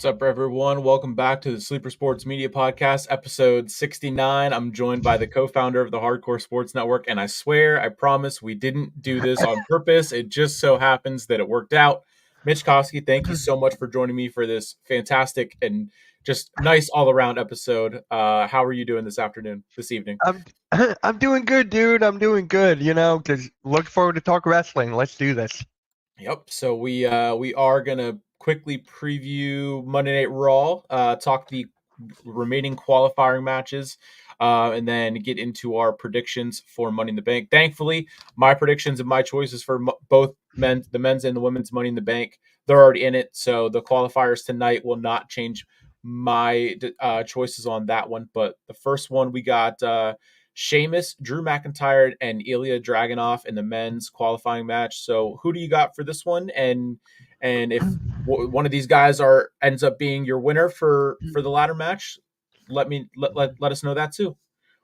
What's up, everyone? Welcome back to the Sleeper Sports Media Podcast, episode 69. I'm joined by the co-founder of the Hardcore Sports Network, and I swear, I promise, we didn't do this on purpose. It just so happens that it worked out. Mitch Kofsky, thank you so much for joining me for this fantastic and just nice all-around episode. How are you doing this evening? I'm I'm doing good, dude. I'm doing good. Just look forward to talk wrestling. Let's do this. Yep. So we are gonna quickly preview Monday Night Raw, talk the remaining qualifying matches, and then get into our predictions for Money in the Bank. Thankfully, my predictions and my choices for both the men's and the women's Money in the Bank, they're already in it. So the qualifiers tonight will not change my choices on that one. But the first one we got. Sheamus, Drew McIntyre, and Ilya Dragunov in the men's qualifying match. So, who do you got for this one? And if one of these guys ends up being your winner for the ladder match, let us know that too.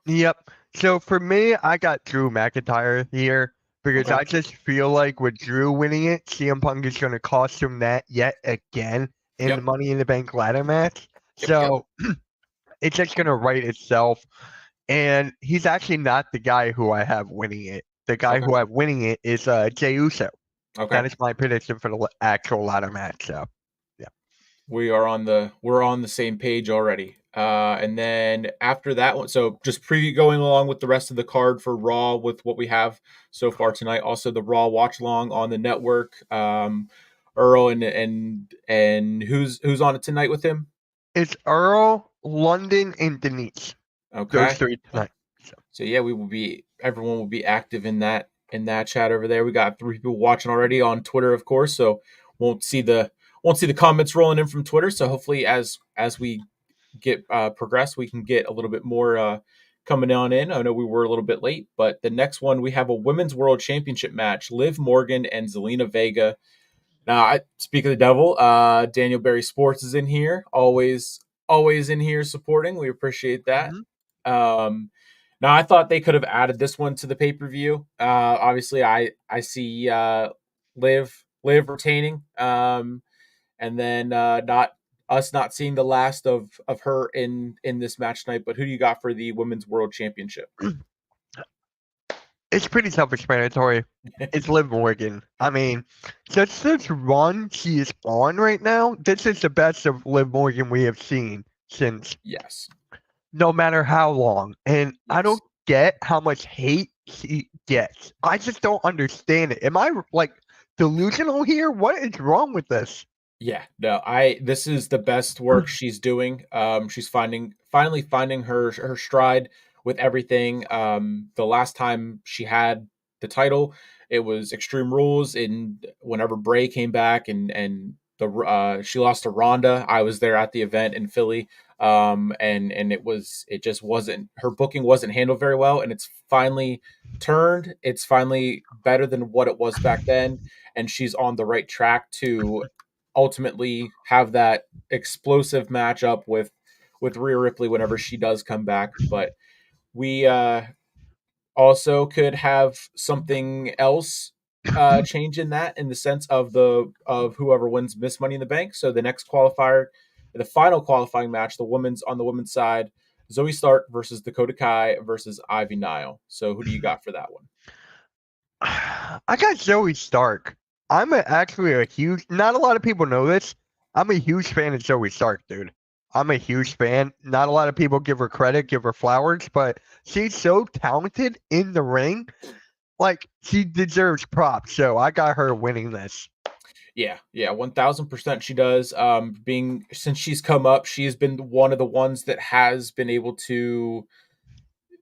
Yep. So for me, I got Drew McIntyre here because Okay. I just feel like with Drew winning it, CM Punk is going to cost him that yet again in the Yep. Money in the Bank ladder match. Yep. So it's just going to write itself. And he's actually not the guy who I have winning it. The guy Okay. who I have winning it is Jey Uso. Okay. That is my prediction for the actual ladder match. So, yeah. We're on the same page already. And then after that one, so just going along with the rest of the card for Raw with what we have so far tonight. Also, the Raw watch along on the network. Earl and who's on it tonight with him? It's Earl, London, and Denise. Okay. Those three tonight. So yeah, everyone will be active in that chat over there. We got 3 people watching already on Twitter, of course. So won't see the comments rolling in from Twitter. So hopefully, as we get progress, we can get a little bit more coming on in. I know we were a little bit late, but the next one we have a Women's World Championship match: Liv Morgan and Zelina Vega. Now, I speak of the devil. Daniel Berry Sports is in here, always in here supporting. We appreciate that. Mhm. Now, I thought they could have added this one to the pay per view. Obviously, I see Liv retaining, and then not seeing the last of her in this match tonight. But who do you got for the Women's World Championship? It's pretty self-explanatory. It's Liv Morgan. I mean, just this run she is on right now, this is the best of Liv Morgan we have seen since Yes. no matter how long. And I Yes. don't get how much hate she gets. I just don't understand it. Am I like delusional here? What is wrong with this? Yeah, no, this is the best work she's doing. She's finally finding her stride with everything. The last time she had the title, it was Extreme Rules, and whenever Bray came back and the she lost to Ronda. I was there at the event in Philly. And it just wasn't, her booking wasn't handled very well, and it's finally turned. It's finally better than what it was back then, and she's on the right track to ultimately have that explosive matchup with Rhea Ripley whenever she does come back. But we also could have something else change in that, in the sense of whoever wins Miss Money in the Bank. So the next qualifier, the final qualifying match, on the women's side, Zoe Stark versus Dakota Kai versus Ivy Nile. So who do you got for that one? I got Zoe Stark. Actually a huge, not a lot of people know this. I'm a huge fan of Zoe Stark, dude. I'm a huge fan. Not a lot of people give her credit, give her flowers, but she's so talented in the ring. Like, she deserves props. So I got her winning this. Yeah, 1000% she does. Since she's come up, she's been one of the ones that has been able to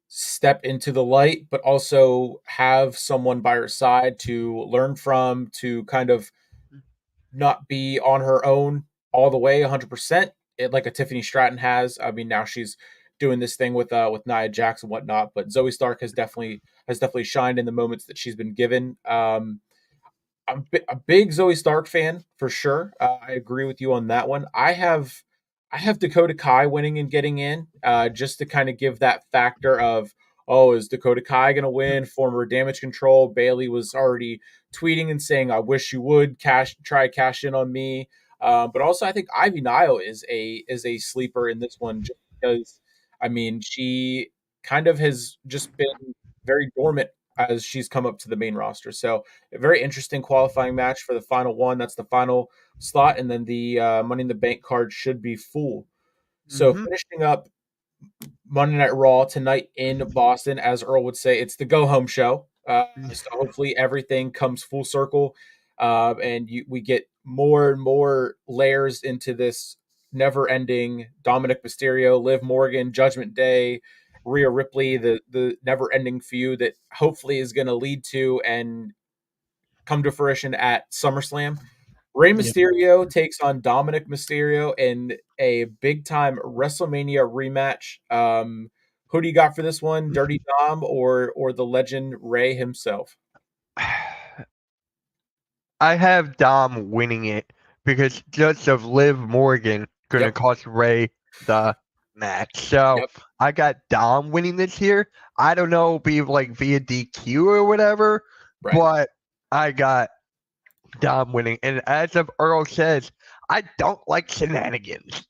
step into the light, but also have someone by her side to learn from, to kind of not be on her own all the way 100%, like a Tiffany Stratton has. I mean, now she's doing this thing with Nia Jax and whatnot, but Zoe Stark has definitely shined in the moments that she's been given. I'm a big Zoe Stark fan for sure. I agree with you on that one. I have Dakota Kai winning and getting in, just to kind of give that factor of, oh, is Dakota Kai going to win? Former Damage Control Bailey was already tweeting and saying, "I wish you would cash in on me." But also, I think Ivy Nile is a sleeper in this one, just because I mean she kind of has just been very dormant as she's come up to the main roster. So a very interesting qualifying match for the final one. That's the final slot, and then the Money in the Bank card should be full. So Hmm. finishing up Monday Night Raw tonight in Boston, as Earl would say, it's the go home show. So hopefully everything comes full circle, and we get more and more layers into this never ending Dominic Mysterio, Liv Morgan, Judgment Day, Rhea Ripley, the never ending feud that hopefully is going to lead to and come to fruition at SummerSlam. Rey Yep. Mysterio takes on Dominic Mysterio in a big time WrestleMania rematch. Who do you got for this one? Dirty Dom or the legend Rey himself? I have Dom winning it because just of Liv Morgan gonna Yep. cost Ray the match. So Yep. I got Dom winning this here. I don't know, be like via DQ or whatever, Right. but I got Dom winning. And as of Earl says, I don't like shenanigans.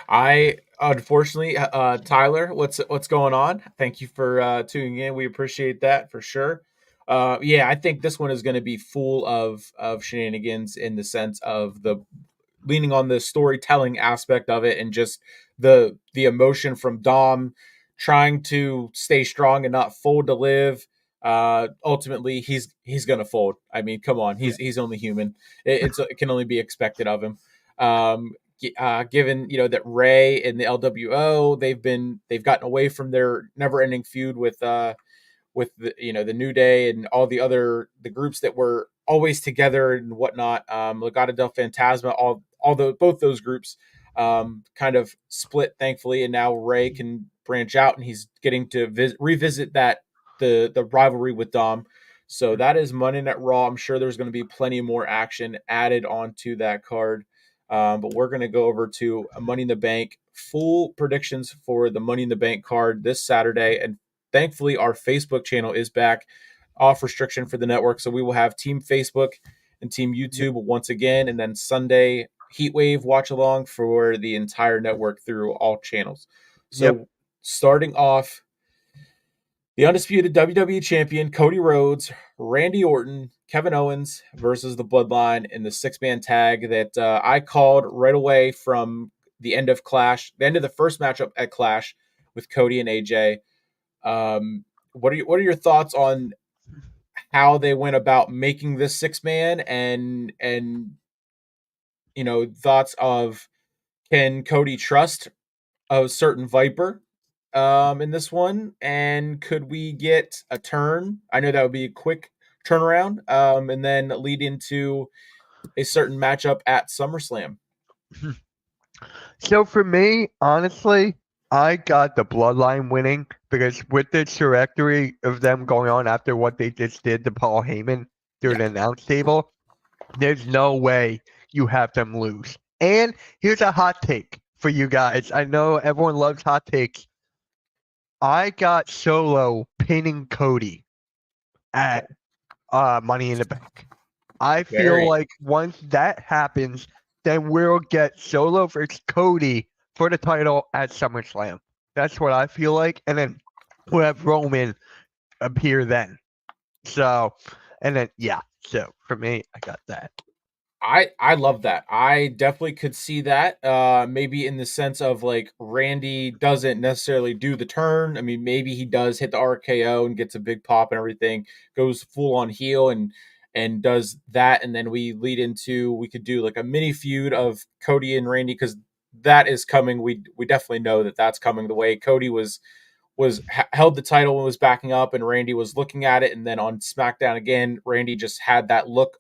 I unfortunately, Tyler, what's going on? Thank you for tuning in. We appreciate that for sure. Yeah, I think this one is going to be full of shenanigans in the sense of the leaning on the storytelling aspect of it and just the emotion from Dom trying to stay strong and not fold to live. Ultimately, he's gonna fold. I mean, come on, Yeah. he's only human. It can only be expected of him. Given that Ray and the LWO they've gotten away from their never ending feud with the the New Day and all the groups that were always together and whatnot. Legado del Fantasma, all the both those groups kind of split, thankfully, and now Ray can branch out and he's getting to revisit that the rivalry with Dom. So that is Monday Night Raw. I'm sure there's going to be plenty more action added onto that card. But we're going to go over to Money in the Bank. Full predictions for the Money in the Bank card this Saturday, and thankfully our Facebook channel is back off restriction for the network, so we will have Team Facebook and Team Yep. YouTube once again, and then Sunday Heatwave watch along for the entire network through all channels. Yep. So starting off, the undisputed WWE champion Cody Rhodes, Randy Orton, Kevin Owens versus the Bloodline in the six-man tag that I called right away from the end of Clash, the end of the first matchup at Clash with Cody and AJ. What are your thoughts on how they went about making this six man and thoughts of can Cody trust a certain Viper in this one, and could we get a turn? I know that would be a quick turnaround, and then lead into a certain matchup at SummerSlam. So for me, honestly, I got the Bloodline winning because with the trajectory of them going on after what they just did to Paul Heyman through Yeah. the announce table, there's no way you have them lose. And here's a hot take for you guys. I know everyone loves hot takes. I got Solo pinning Cody Okay. at Money in the Bank. I feel Very. like once that happens, then we'll get Solo versus Cody for the title at SummerSlam. That's what I feel like. And then we'll have Roman appear then. So, and then, yeah. So for me, I got that. I love that. I definitely could see that. Maybe in the sense of like Randy doesn't necessarily do the turn. I mean, maybe he does hit the RKO and gets a big pop and everything, goes full on heel and does that, and then we lead into we could do like a mini feud of Cody and Randy because that is coming. We definitely know that that's coming. The way Cody held the title and was backing up, and Randy was looking at it, and then on SmackDown again, Randy just had that look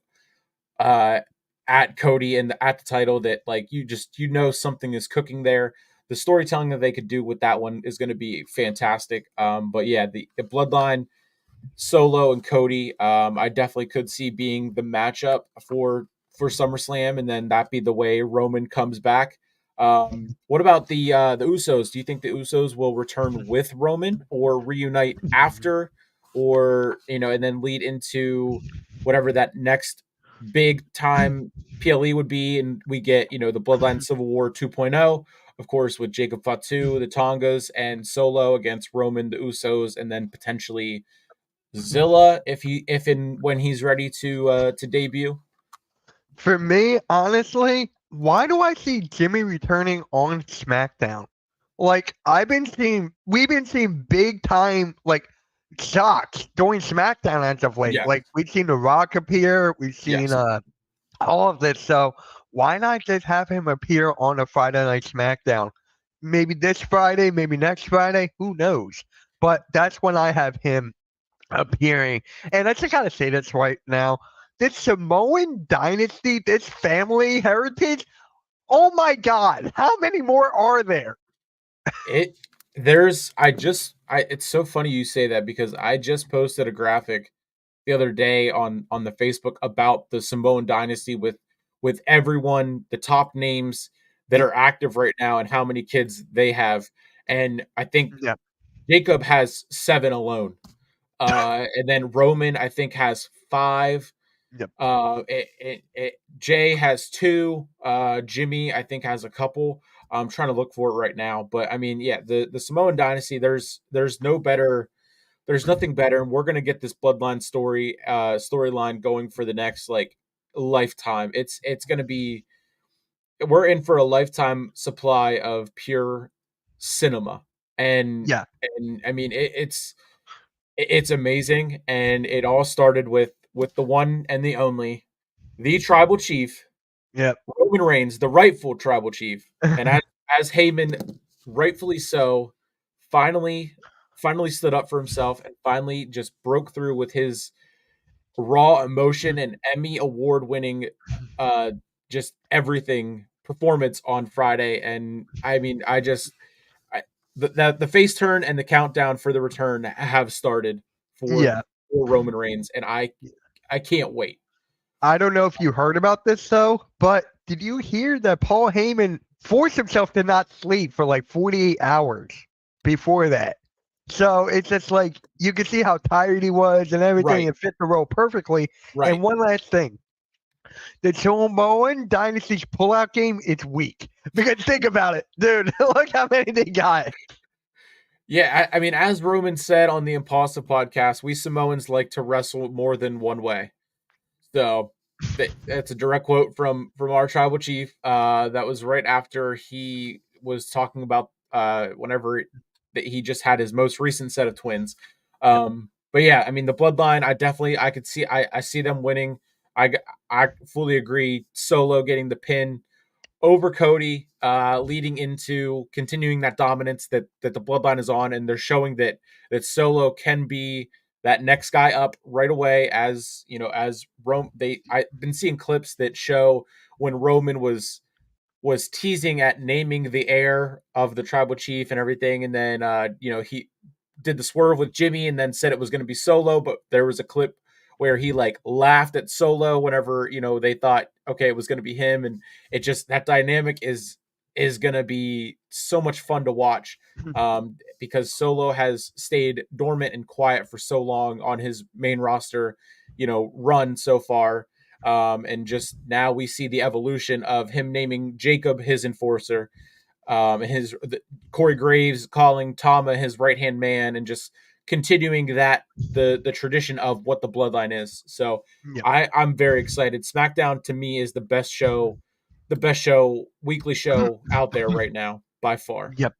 uh, at Cody and at the title that like you know something is cooking there. The storytelling that they could do with that one is going to be fantastic. But yeah, the Bloodline Solo and Cody, I definitely could see being the matchup for SummerSlam, and then that be the way Roman comes back. What about the Usos? Do you think the Usos will return with Roman or reunite after, or and then lead into whatever that next big time PLE would be, and we get the Bloodline Civil War 2.0, of course, with Jacob Fatu, the Tongas, and Solo against Roman, the Usos, and then potentially Zilla if and when he's ready to debut. For me, honestly, why do I see Jimmy returning on SmackDown? Like we've been seeing big time like shocks during SmackDown as of late. Yeah. Like we've seen The Rock appear, we've seen Yes. all of this. So why not just have him appear on a Friday Night SmackDown? Maybe this Friday, maybe next Friday, who knows? But that's when I have him appearing. And I just gotta say this right now. This Samoan dynasty, this family heritage, oh my god, how many more are there? It there's I just I It's so funny you say that because I just posted a graphic the other day on the Facebook about the Samoan dynasty with everyone, the top names that Yep, are active right now and how many kids they have. And I think yep, Jacob has 7 alone. And then Roman I think has 5. yep, Jay has 2. Jimmy I think has a couple. I'm trying to look for it right now, but I mean, yeah, the Samoan dynasty. There's nothing better, and we're gonna get this bloodline storyline going for the next like lifetime. It's gonna be We're in for a lifetime supply of pure cinema, and yeah, and I mean it's amazing, and it all started with the one and the only, the tribal chief, yep. Roman Reigns, the rightful tribal chief, and as Heyman, rightfully so, finally finally stood up for himself and finally just broke through with his raw emotion and Emmy award winning uh just everything performance on Friday. And I mean, I the face turn and the countdown for the return have started for Yeah. Roman Reigns, and I can't wait. I don't know if you heard about this though, but did you hear that Paul Heyman forced himself to not sleep for like 48 hours before that? So it's just like you could see how tired he was and everything. Right, It fit the role perfectly. And right. one last thing, the Samoan Dynasty's pullout game, it's weak. Because think about it, dude. Look how many they got. Yeah, I mean, as Roman said on the Impulsive podcast, we Samoans like to wrestle more than one way. So that's a direct quote from our tribal chief. That was right after he was talking about whenever that he just had his most recent set of twins. Yep. But yeah, I mean the bloodline. I could see I see them winning. I fully agree. Solo getting the pin over Cody, leading into continuing that dominance that the bloodline is on, and they're showing that Solo can be that next guy up right away. As you know, as Rome, I've been seeing clips that show when Roman was teasing at naming the heir of the tribal chief and everything, and then he did the swerve with Jimmy and then said it was going to be Solo, but there was a clip where he like laughed at Solo whenever they thought okay it was going to be him, and it just that dynamic is going to be so much fun to watch, because Solo has stayed dormant and quiet for so long on his main roster run so far, and just now we see the evolution of him naming Jacob his enforcer, Corey Graves calling Tama his right hand man, and just continuing the tradition of what the bloodline is. So Yep. I'm very excited. SmackDown to me is the best show, weekly show out there right now by far. Yep.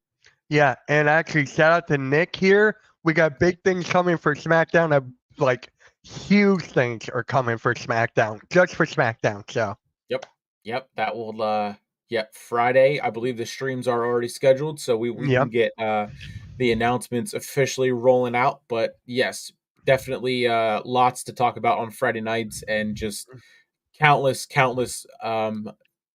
Yeah, and actually, shout out to Nick here. We got big things coming for SmackDown. Like huge things are coming for SmackDown, just for SmackDown. So, Yep, yep. That will yep, Friday. I believe the streams are already scheduled, so we can yep. get the announcements officially rolling out. But yes, definitely lots to talk about on Friday nights, and just countless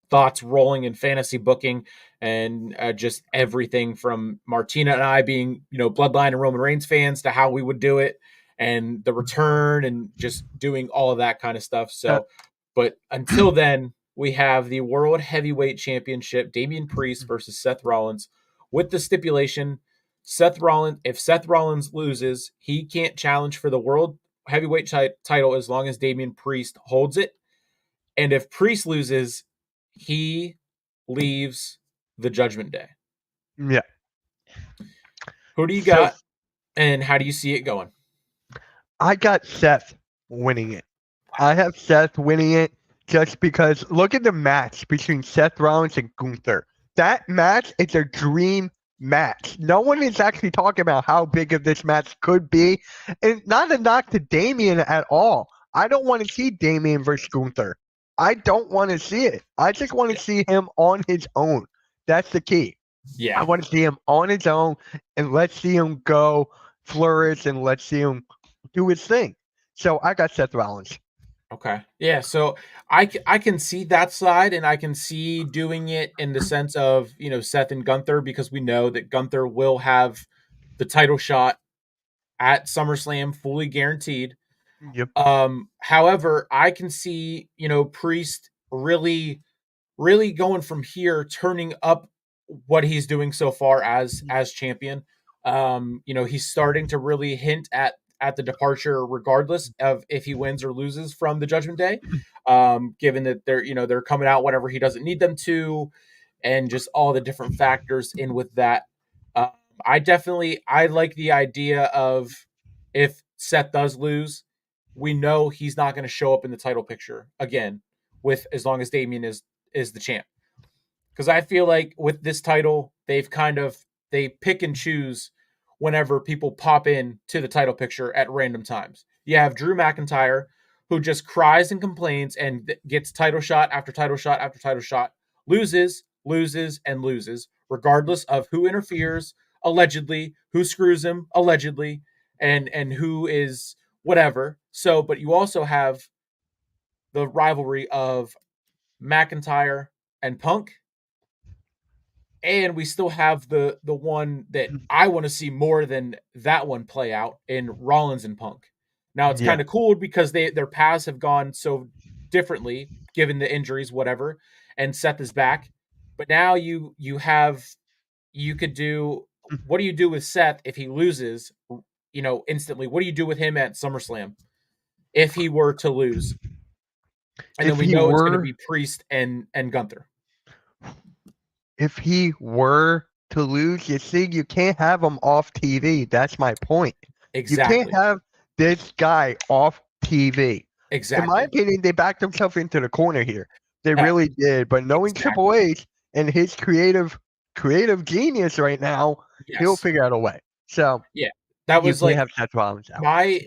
thoughts rolling in fantasy booking, and just everything from Martina and I being Bloodline and Roman Reigns fans to how we would do it, and the return, and just doing all of that kind of stuff. Uh, So, but until then, we have the World Heavyweight Championship, Damian Priest versus Seth Rollins, with the stipulation if Seth Rollins loses, he can't challenge for the World Heavyweight title as long as Damian Priest holds it. And if Priest loses, he leaves the Judgment Day. Yeah. Who do you So got, and how do you see it going? I got Seth winning it. I have Seth winning it just because look at the match between Seth Rollins and Gunther. That match is a dream match. No one is actually talking about how big of this match could be. And not a knock to Damien at all. I don't want to see Damien versus Gunther. I don't want to see it. I just want to see him on his own. That's the key. I Yeah. want to see him on his own and let's see him go flourish and let's see him do his thing. So I got Seth Rollins. Okay. Yeah. So I can see that side, and I can see doing it in the sense of, Seth and Gunther, because we know that Gunther will have the title shot at SummerSlam fully guaranteed. Yep. However, I can see, Priest really going from here, turning up what he's doing so far as champion. He's starting to really hint at the departure, regardless of if he wins or loses from the Judgment Day. Given that they're coming out whenever he doesn't need them to, and just all the different factors in with that. Uh, I like the idea of, if Seth does lose, we know he's not going to show up in the title picture again, with as long as Damien is the champ. Because I feel like with this title, they pick and choose whenever people pop in to the title picture at random times. You have Drew McIntyre, who just cries and complains and gets title shot after title shot after title shot, loses, loses, and loses, regardless of who interferes, allegedly, who screws him, allegedly, and who is whatever. So, but you also have the rivalry of McIntyre and Punk, and we still have the one that I want to see more than that one play out in Rollins and Punk. Now it's Yeah. kind of cool because their paths have gone so differently given the injuries, whatever, and Seth is back. But now you could do, what do you do with Seth if he loses, instantly? What do you do with him at SummerSlam if he were to lose? And then If we he know it's going to were be Priest and Gunther. if he were to lose, you see, you can't have him off TV. That's my point. You can't Exactly. have this guy off TV. In my Exactly. opinion, they backed themselves into the corner here. They really did. But knowing Triple Exactly. H and his creative genius right now, he'll Yes. figure out a way. So Yeah. That you was can't like have Seth Rollins out. my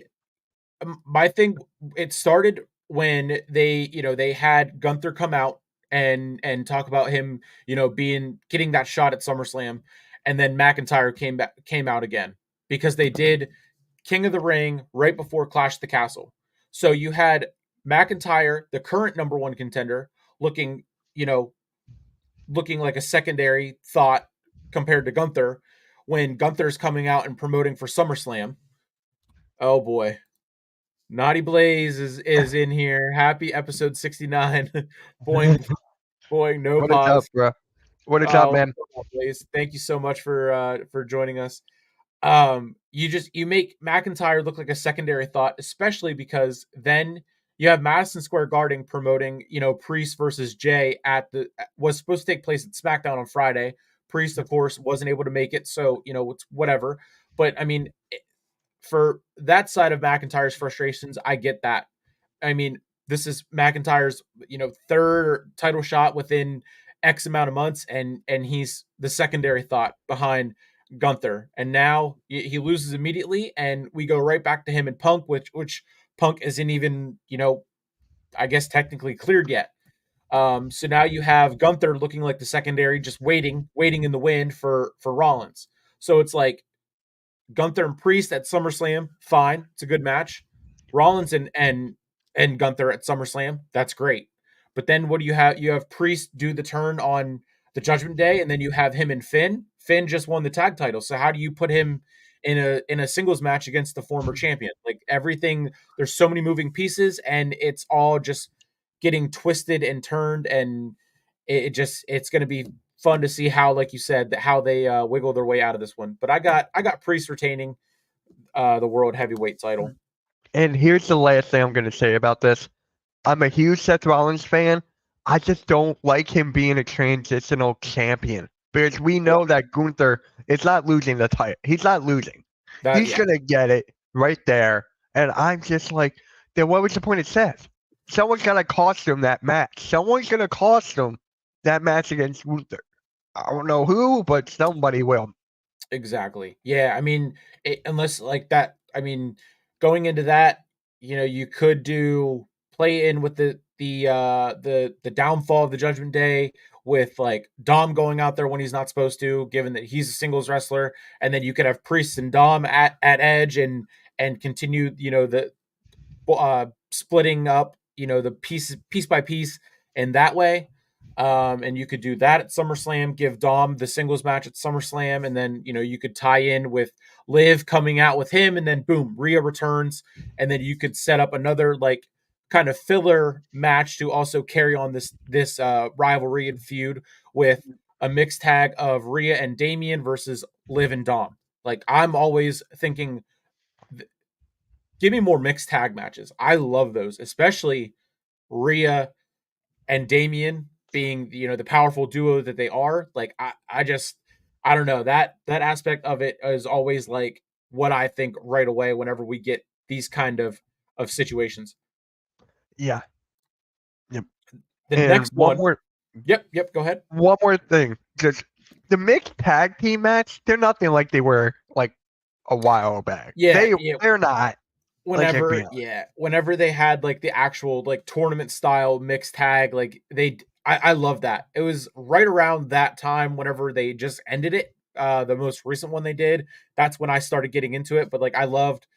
my thing. It started when they had Gunther come out and talk about him, being getting that shot at SummerSlam, and then McIntyre came out again, because they did King of the Ring right before Clash of the Castle. So you had McIntyre, the current number one contender, looking, you know, looking like a secondary thought compared to Gunther, when Gunther's coming out and promoting for SummerSlam. Oh boy. Naughty Blaze is in here. Happy episode 69. Boing, boing, no What is up, pause. bro? What is up, Oh, man? Blaze, thank you so much for joining us. You make McIntyre look like a secondary thought, especially because then you have Madison Square Garden promoting, Priest versus Jay at the was supposed to take place at SmackDown on Friday. Priest, of course, wasn't able to make it, so it's whatever. But I mean, for that side of McIntyre's frustrations, I get that. I mean, this is McIntyre's, third title shot within X amount of months, and he's the secondary thought behind Gunther. And now he loses immediately, and we go right back to him and Punk, which Punk isn't even, I guess technically cleared yet. So now you have Gunther looking like the secondary, just waiting in the wind for Rollins. So it's like Gunther and Priest at SummerSlam, fine, it's a good match. Rollins and Gunther at SummerSlam, that's great. But then what do you have? You have Priest do the turn on the Judgment Day, and then you have him and Finn. Finn just won the tag title, so how do you put him in a singles match against the former champion? Like, everything, there's so many moving pieces, and it's all just getting twisted and turned, and it's going to be fun to see how, like you said, that how they wiggle their way out of this one. But I got Priest retaining the world heavyweight title. And here's the last thing I'm going to say about this. I'm a huge Seth Rollins fan. I just don't like him being a transitional champion because we Well, know that Gunther is not losing the title. He's not losing. that He's yeah, gonna get it right there. And I'm just like, then what was the point of Seth? Someone's gonna cost him that match. Someone's gonna cost him that match against Gunther. I don't know who, but somebody will. exactly. Yeah, I mean, unless like that, I mean, going into that, you could do play in with the downfall of the Judgment Day with like Dom going out there when he's not supposed to, given that he's a singles wrestler, and then you could have Priest and Dom at Edge and continue, the splitting up, the piece by piece in that way. And you could do that at SummerSlam, give Dom the singles match at SummerSlam, and then you could tie in with Liv coming out with him, and then boom, Rhea returns, and then you could set up another like kind of filler match to also carry on this rivalry and feud with a mixed tag of Rhea and Damian versus Liv and Dom. Like I'm always thinking give me more mixed tag matches. I love those, especially Rhea and Damien being the powerful duo that they are. Like I don't know that aspect of it is always like what I think right away whenever we get these kind of situations. Yeah. Yep. The And next one, yep, go ahead. one more thing. Just the mixed tag team match, they're nothing like they were like a while back. Yeah, yeah, They're not. Like let's be honest. whenever they had like the actual like tournament style mixed tag, like I love that. It was right around that time whenever they just ended it, the most recent one they did. That's when I started getting into it. But like I loved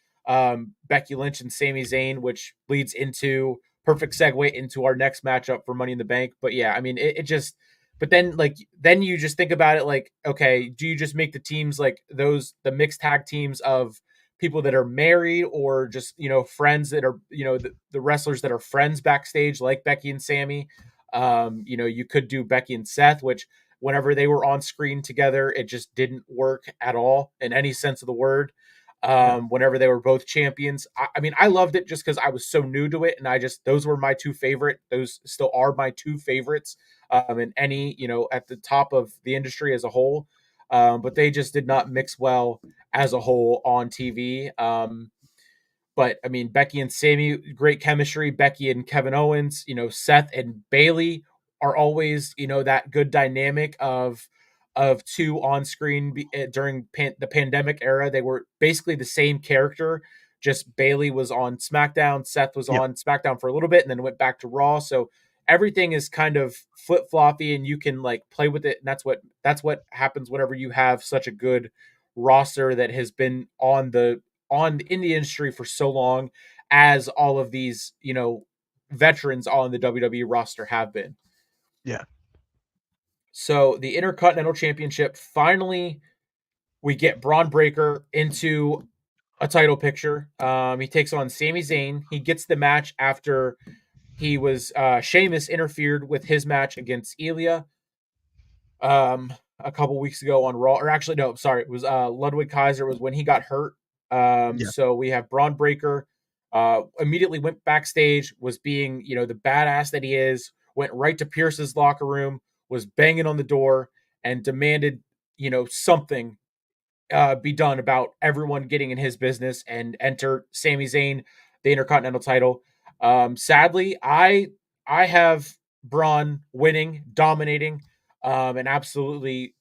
Becky Lynch and Sami Zayn, which leads into perfect segue into our next matchup for Money in the Bank. But yeah, I mean it just but then you just think about it like, okay, do you just make the teams like the mixed tag teams of people that are married or just friends that are the wrestlers that are friends backstage like Becky and Sammy. You could do Becky and Seth, which whenever they were on screen together it just didn't work at all in any sense of the word. Yeah. Whenever they were both champions, I mean I loved it just because I was so new to it, and I just those were my two favorite, those still are my two favorites, in any at the top of the industry as a whole. But they just did not mix well as a whole on TV. But I mean, Becky and Sammy, great chemistry. Becky and Kevin Owens, Seth and Bailey are always, that good dynamic of two on screen during the pandemic era. They were basically the same character. Just Bailey was on SmackDown, Seth was Yep. on SmackDown for a little bit, and then went back to Raw. So everything is kind of flip floppy, and you can like play with it. And that's what happens whenever you have such a good roster that has been on in the industry for so long as all of these, veterans on the WWE roster have been. Yeah. So the Intercontinental Championship, finally we get Braun Breaker into a title picture. He takes on Sami Zayn. He gets the match after he was Sheamus interfered with his match against Ilya a couple weeks ago on Raw. Or actually, no, sorry, it was Ludwig Kaiser was when he got hurt. Yeah. So we have Braun Breaker. Immediately went backstage, was being the badass that he is. Went right to Pierce's locker room, was banging on the door, and demanded something be done about everyone getting in his business, and enter Sami Zayn, the Intercontinental title. Sadly, I have Braun winning, dominating, and absolutely,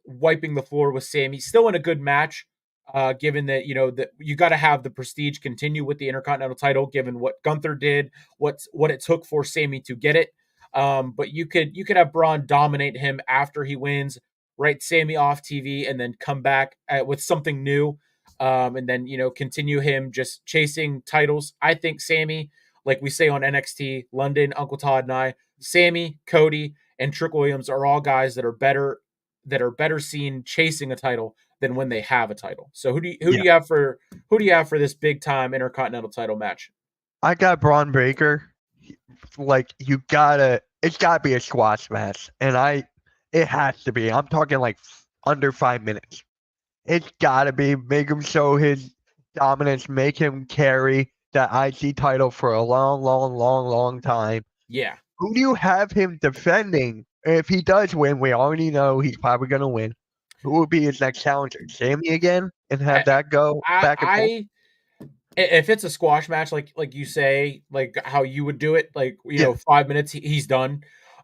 wiping the floor with Sami. Still in a good match, given that that you got to have the prestige continue with the Intercontinental title, given what Gunther did, what it took for Sami to get it. But you could have Braun dominate him after he wins, write Sammy off TV, and then come back with something new, and then continue him just chasing titles. I think Sammy, like we say on NXT, London, Uncle Todd, and I, Sammy, Cody, and Trick Williams are all guys that are better seen chasing a title than when they have a title. So who do Yeah. you have for this big time Intercontinental title match? I got Braun Breaker. Like it's gotta be a squash match, and it has to be. I'm talking like under 5 minutes. It's gotta be. Make him show his dominance. Make him carry. that IG title for a long, long, long, long time. Yeah. Who do you have him defending? If he does win, we already know he's probably going to win. Who will be his next challenger? Sammy again, and have I that go I back and forth. I if it's a squash match, like you say, like how you would do it, like Yeah, 5 minutes, he's done.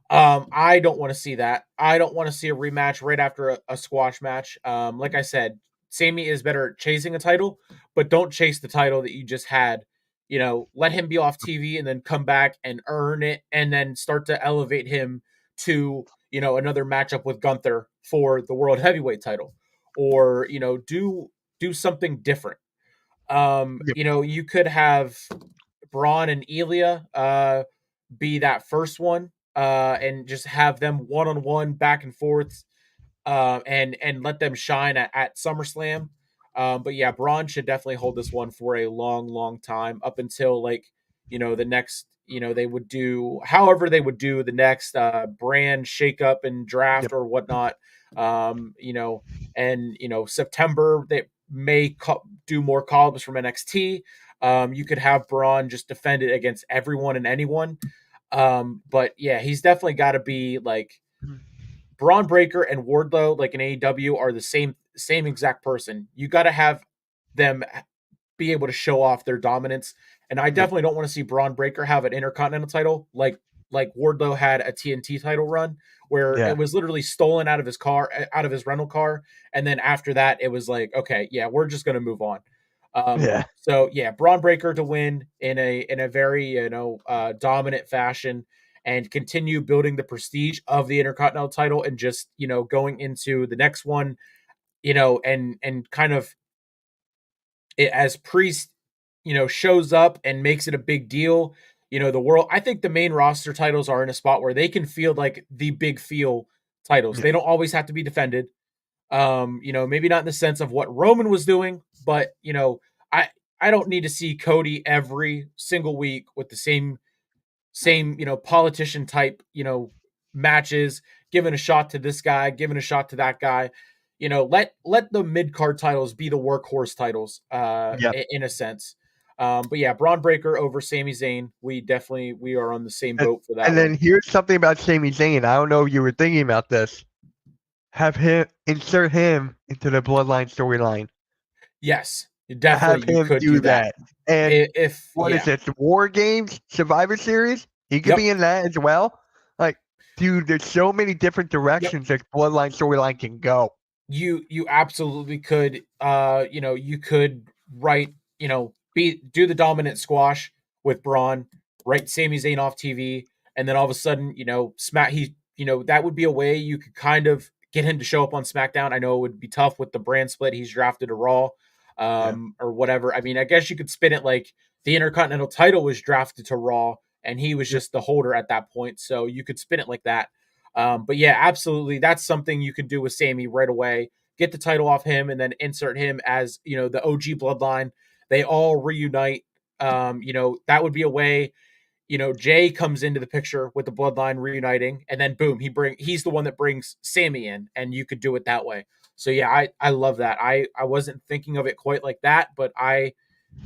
I don't want to see that. I don't want to see a rematch right after a squash match. Like I said, Sammy is better at chasing a title, but don't chase the title that you just had. Let him be off TV and then come back and earn it, and then start to elevate him to another matchup with Gunther for the world heavyweight title, or do something different. yeah, You could have Braun and Ilya be that first one, and just have them one on one back and forth, and let them shine at SummerSlam. But yeah, Braun should definitely hold this one for a long, long time up until like the next. They would do however they would do the next brand shakeup and yeah, draft or whatnot. And September they may do more call-ups from NXT. You could have Braun just defend it against everyone and anyone. But yeah, he's definitely got to be like Braun Breaker and Wardlow, like in AEW, are the same exact person. You got to have them be able to show off their dominance. And I yeah, definitely don't want to see Braun Breaker have an Intercontinental title like Wardlow had a TNT title run where yeah, it was literally stolen out of his rental car, and then after that it was like, okay, yeah, we're just gonna move on. yeah, So yeah, Braun Breaker to win in a very dominant fashion and continue building the prestige of the Intercontinental title, and just going into the next one, and kind of as Priest, shows up and makes it a big deal. The world. I think the main roster titles are in a spot where they can feel like the big feel titles. yeah, They don't always have to be defended. Maybe not in the sense of what Roman was doing, but I I don't need to see Cody every single week with the same politician type matches, giving a shot to this guy, giving a shot to that guy. Let the mid card titles be the workhorse titles, yeah. in a sense. But yeah, Braun Breaker over Sami Zayn. We are on the same And, boat for that and then one. here's something about Sami Zayn. I don't know if you were thinking about this. Have him insert him into the Bloodline storyline. Yes, definitely Have you him could do do that. that. And If what is yeah, it? The War Games Survivor Series? He could yep, be in that as well. Like, dude, there's so many different yep. directions that Bloodline storyline can go. You absolutely could you could write be do the dominant squash with Braun, write Sami Zayn off TV, and then all of a sudden smack he that would be a way you could kind of get him to show up on SmackDown. I know it would be tough with the brand split. He's drafted to Raw, Yeah, or whatever. I mean, I guess you could spin it like the Intercontinental title was drafted to Raw and he was yeah, just the holder at that point, so you could spin it like that. But yeah, absolutely, that's something you could do with Sammy right away. Get the title off him, and then insert him as the OG Bloodline. They all reunite. That would be a way. Jay comes into the picture with the Bloodline reuniting, and then boom, he's the one that brings Sammy in, and you could do it that way. So yeah, I love that. I wasn't thinking of it quite like that, but I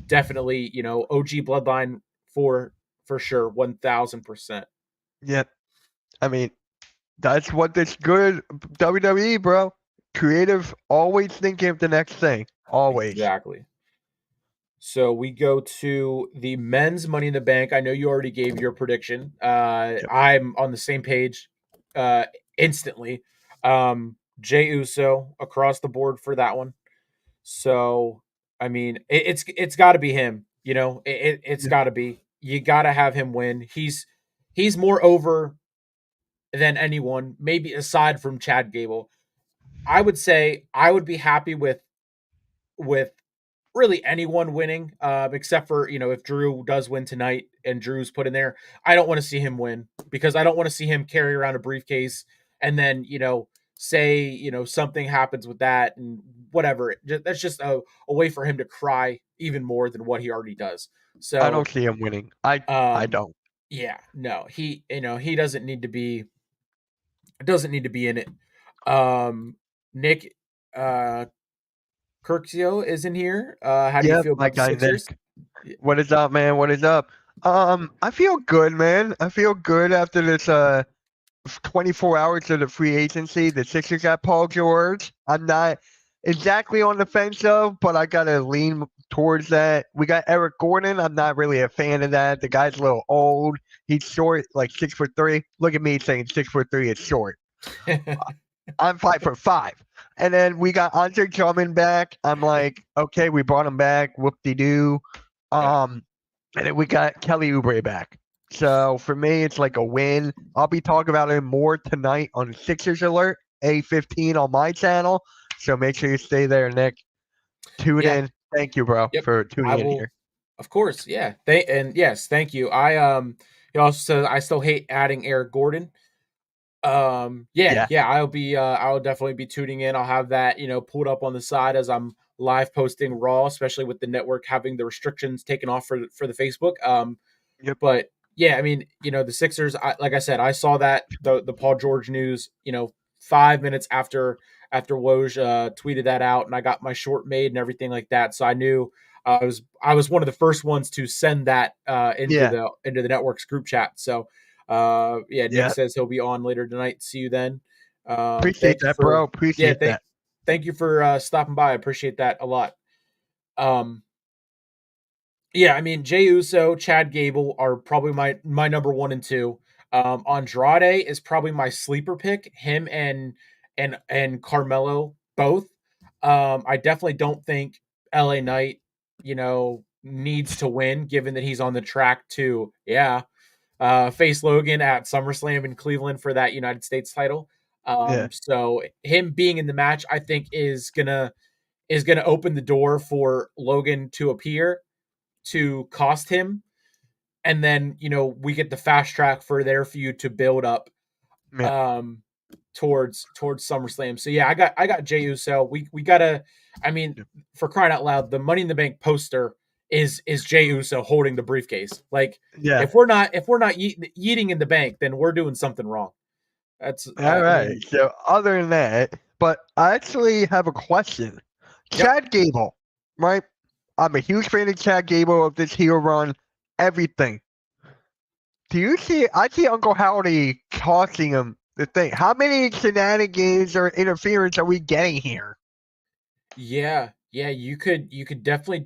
definitely OG Bloodline for sure, 1,000%. yeah. I mean, that's what this good WWE, bro. Creative, always thinking of the next thing. Always. Exactly. So we go to the men's Money in the Bank. I know you already gave your prediction. Yep. I'm on the same page instantly. Jay Uso across the board for that one. So I mean, it's got to be him. It's Yeah. got to be. You got to have him win. He's more over than anyone, maybe aside from Chad Gable. I would say I would be happy with really anyone winning, except for if Drew does win tonight and Drew's put in there. I don't want to see him win because I don't want to see him carry around a briefcase and then say something happens with that and whatever. That's just a way for him to cry even more than what he already does. I don't So see him winning. I um, don't. yeah, no, he doesn't need to be in it. Nick uh Kirksio is in here. How do you Yep, feel my about the guy Nick. Sixers? What is up, man? What is up? I feel good, man. I feel good after this 24 hours of the free agency. The Sixers got Paul George. I'm not exactly on the fence of, but I gotta lean towards that. We got Eric Gordon. I'm not really a fan of that. The guy's a little old. He's short, like 6'3". Look at me saying 6'3" is short. I'm 5'5". And then we got Andre Drummond back. I'm like, okay, we brought him back. Whoop de doo. Yeah. And then we got Kelly Oubre back. So for me, it's like a win. I'll be talking about it more tonight on Sixers Alert, A15 on my channel. So make sure you stay there, Nick. Tune Yeah. in. Thank you, bro, Yep. for I tuning in will. here. Of course. Yeah. And yes, thank you. He also says I still hate adding Eric Gordon. Yeah. Yeah, I'll definitely be tuning in. I'll have that, pulled up on the side as I'm live posting Raw, especially with the network having the restrictions taken off for the Facebook. Yep. But yeah, I mean, the Sixers, like I said, I saw that the Paul George news, 5 minutes after Woj tweeted that out, and I got my short made and everything like that. So I knew I was one of the first ones to send that into Yeah. the network's group chat. So yeah, Nick Yeah. says he'll be on later tonight. See you then. Appreciate Thank you that, for bro. yeah, Appreciate that. thank you for stopping by. I appreciate that a lot. Um, yeah, I mean Jay Uso, Chad Gable are probably my number one and two. Andrade is probably my sleeper pick. Him and Carmelo both. I definitely don't think LA Knight, needs to win, given that he's on the track to face Logan at SummerSlam in Cleveland for that United States title. Yeah. So him being in the match, I think, is gonna open the door for Logan to appear to cost him, and then we get the fast track for their feud to build up Yeah. um towards SummerSlam. So yeah, I got Jey Uso. We gotta. I mean, for crying out loud, the Money in the Bank poster is Jey Uso holding the briefcase. Like Yeah. if we're not eating in the bank, then we're doing something wrong. That's All I right. mean, So other than that, but I actually have a question. yep. Chad Gable, right? I'm a huge fan of Chad Gable of this heel run, everything. Do you see? I see Uncle Howdy costing him the thing. How many shenanigans or interference are we getting here? Yeah, you could definitely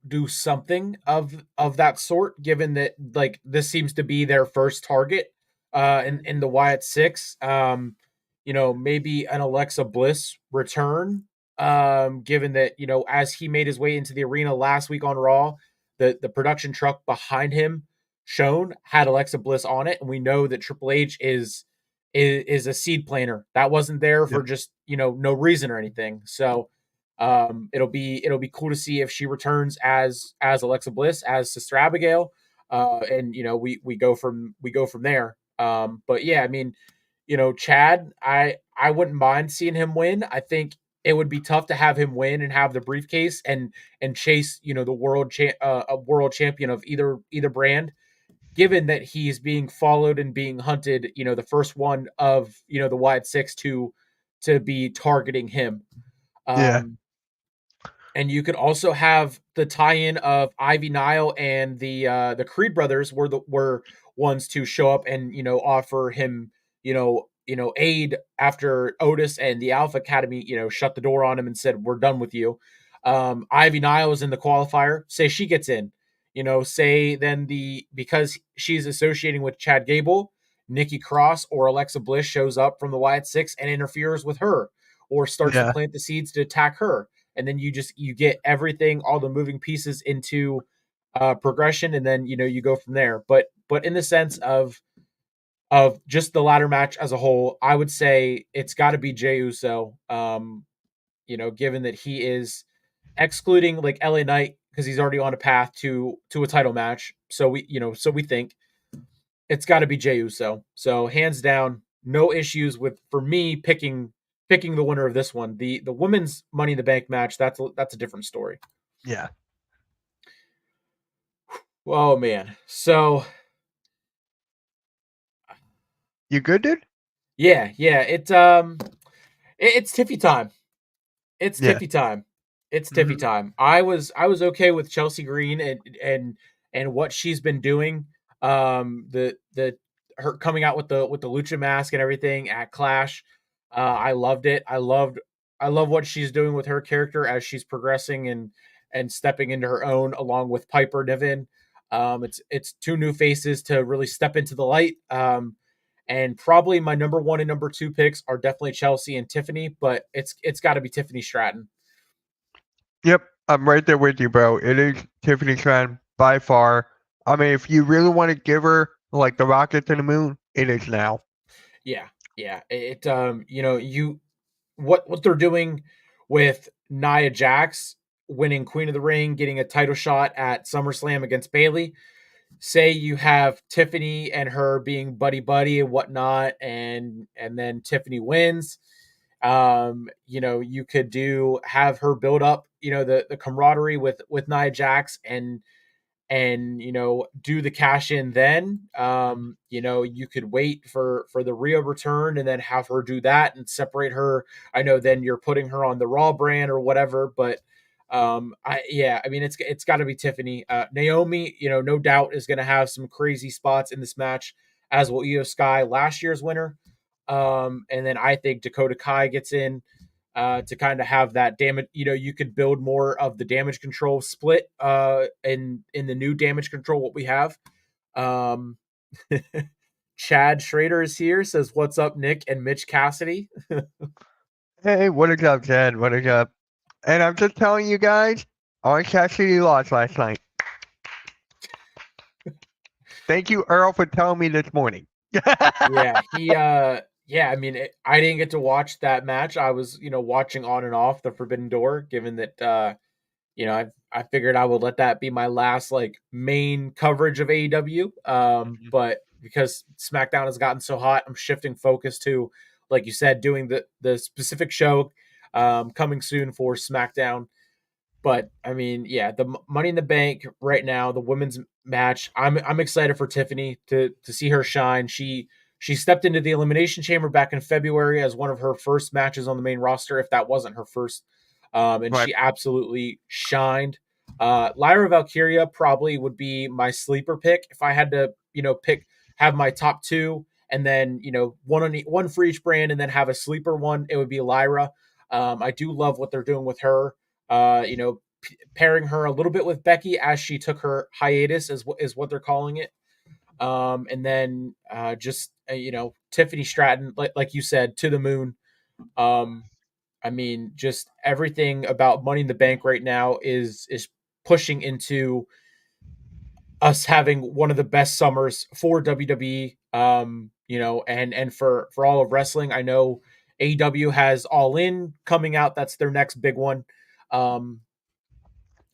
do something of that sort, given that like this seems to be their first target in the Wyatt Six. Maybe an Alexa Bliss return. Given that, as he made his way into the arena last week on Raw, the production truck behind him shown had Alexa Bliss on it, and we know that Triple H is a seed planter. That wasn't there for Yep. just, no reason or anything. So it'll be cool to see if she returns as Alexa Bliss, as Sister Abigail, and we go from there. But yeah, I mean, Chad, I wouldn't mind seeing him win. I think it would be tough to have him win and have the briefcase and chase the a world champion of either brand, given that he's being followed and being hunted. The first one of the Wyatt Six to be targeting him. Yeah. Um, and you could also have the tie-in of Ivy Nile and the Creed brothers were ones to show up and offer him aid after Otis and the Alpha Academy shut the door on him and said, we're done with you. Ivy Nile is in the qualifier. Say she gets in. Say then because she's associating with Chad Gable, Nikki Cross or Alexa Bliss shows up from the Wyatt Six and interferes with her or starts to Yeah. plant the seeds to attack her, and then you get everything, all the moving pieces into progression, and then you go from there. But in the sense of just the ladder match as a whole, I would say it's got to be Jey Uso. Given that he is excluding like LA Knight because he's already on a path to a title match. So we think it's got to be Jey Uso. So hands down, no issues with for me picking the winner of this one. The women's Money in the Bank match, that's a different story. Yeah. Oh man. So You good, dude? yeah, it's tiffy time. It's Yeah. tiffy time. It's Tiffy Hmm. time. I was okay with Chelsea Green and what she's been doing. The her coming out with the lucha mask and everything at Clash. I loved it. I love what she's doing with her character as she's progressing and stepping into her own along with Piper Niven. It's two new faces to really step into the light. And probably my number one and number two picks are definitely Chelsea and Tiffany, but it's got to be Tiffany Stratton. Yep, I'm right there with you, bro. It is Tiffany Tran by far. I mean, if you really want to give her like the rocket to the moon, it is now. Yeah, yeah. You know, you what they're doing with Nia Jax winning Queen of the Ring, getting a title shot at SummerSlam against Bailey. Say you have Tiffany and her being buddy buddy and whatnot, and then Tiffany wins. You know, you could do have her build up, you know, the camaraderie with Nia Jax and you know do the cash in then you know you could wait for the Rio return and then have her do that and separate her. I know then you're putting her on the Raw brand or whatever, but I yeah, I mean it's got to be Tiffany. Naomi, you know, no doubt is going to have some crazy spots in this match, as will Io Sky, last year's winner. And then I think Dakota Kai gets in to kind of have that damage. You know, you could build more of the damage control split in the new damage control what we have. Um, Chad Schrader is here. Says, "What's up, Nick and Mitch Cassidy?" Hey, what is up, Chad? What is up? And I'm just telling you guys, Orange Cassidy lost last night. Thank you, Earl, for telling me this morning. Yeah, he. Yeah, I mean, I didn't get to watch that match. I was, you know, watching on and off the Forbidden Door, given that you know, I figured I would let that be my last like main coverage of AEW. Mhm. But because SmackDown has gotten so hot, I'm shifting focus to, like you said, doing the specific show coming soon for SmackDown. But I mean, yeah, the Money in the Bank right now, the women's match. I'm excited for Tiffany to see her shine. She stepped into the Elimination Chamber back in February as one of her first matches on the main roster, if that wasn't her first, and Right. she absolutely shined. Lyra Valkyria probably would be my sleeper pick if I had to, you know, pick have my top two, and then you know one for each brand, and then have a sleeper one. It would be Lyra. I do love what they're doing with her. You know, pairing her a little bit with Becky as she took her hiatus is what they're calling it. And then just you know Tiffany Stratton, like you said, to the moon. Um, I mean, just everything about Money in the Bank right now is pushing into us having one of the best summers for WWE. You know, and for all of wrestling, I know AEW has All In coming out. That's their next big one. Um,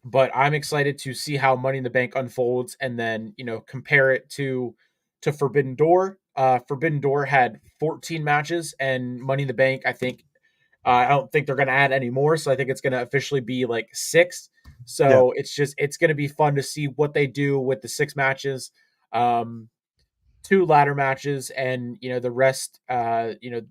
but I'm excited to see how Money in the Bank unfolds, and then you know compare it to Forbidden Door. Forbidden Door had 14 matches, and Money in the Bank, I think, I don't think they're going to add any more, so I think it's going to officially be like six. Yeah. So it's going to be fun to see what they do with the six matches. Um, Two ladder matches and you know the rest you know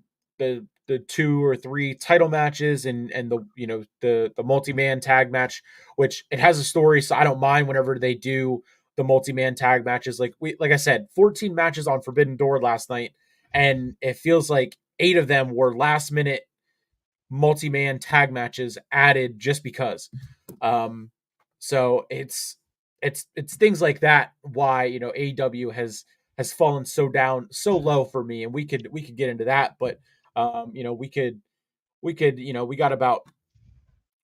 the two or three title matches and the you know the multi-man tag match, which it has a story, so I don't mind whenever they do the multi-man tag matches. Like I said, 14 matches on Forbidden Door last night, and it feels like 8 of them were last minute multi-man tag matches added just because. Um, so it's things like that why you know AEW has fallen so down so low for me, and we could get into that, but you know we could you know we got about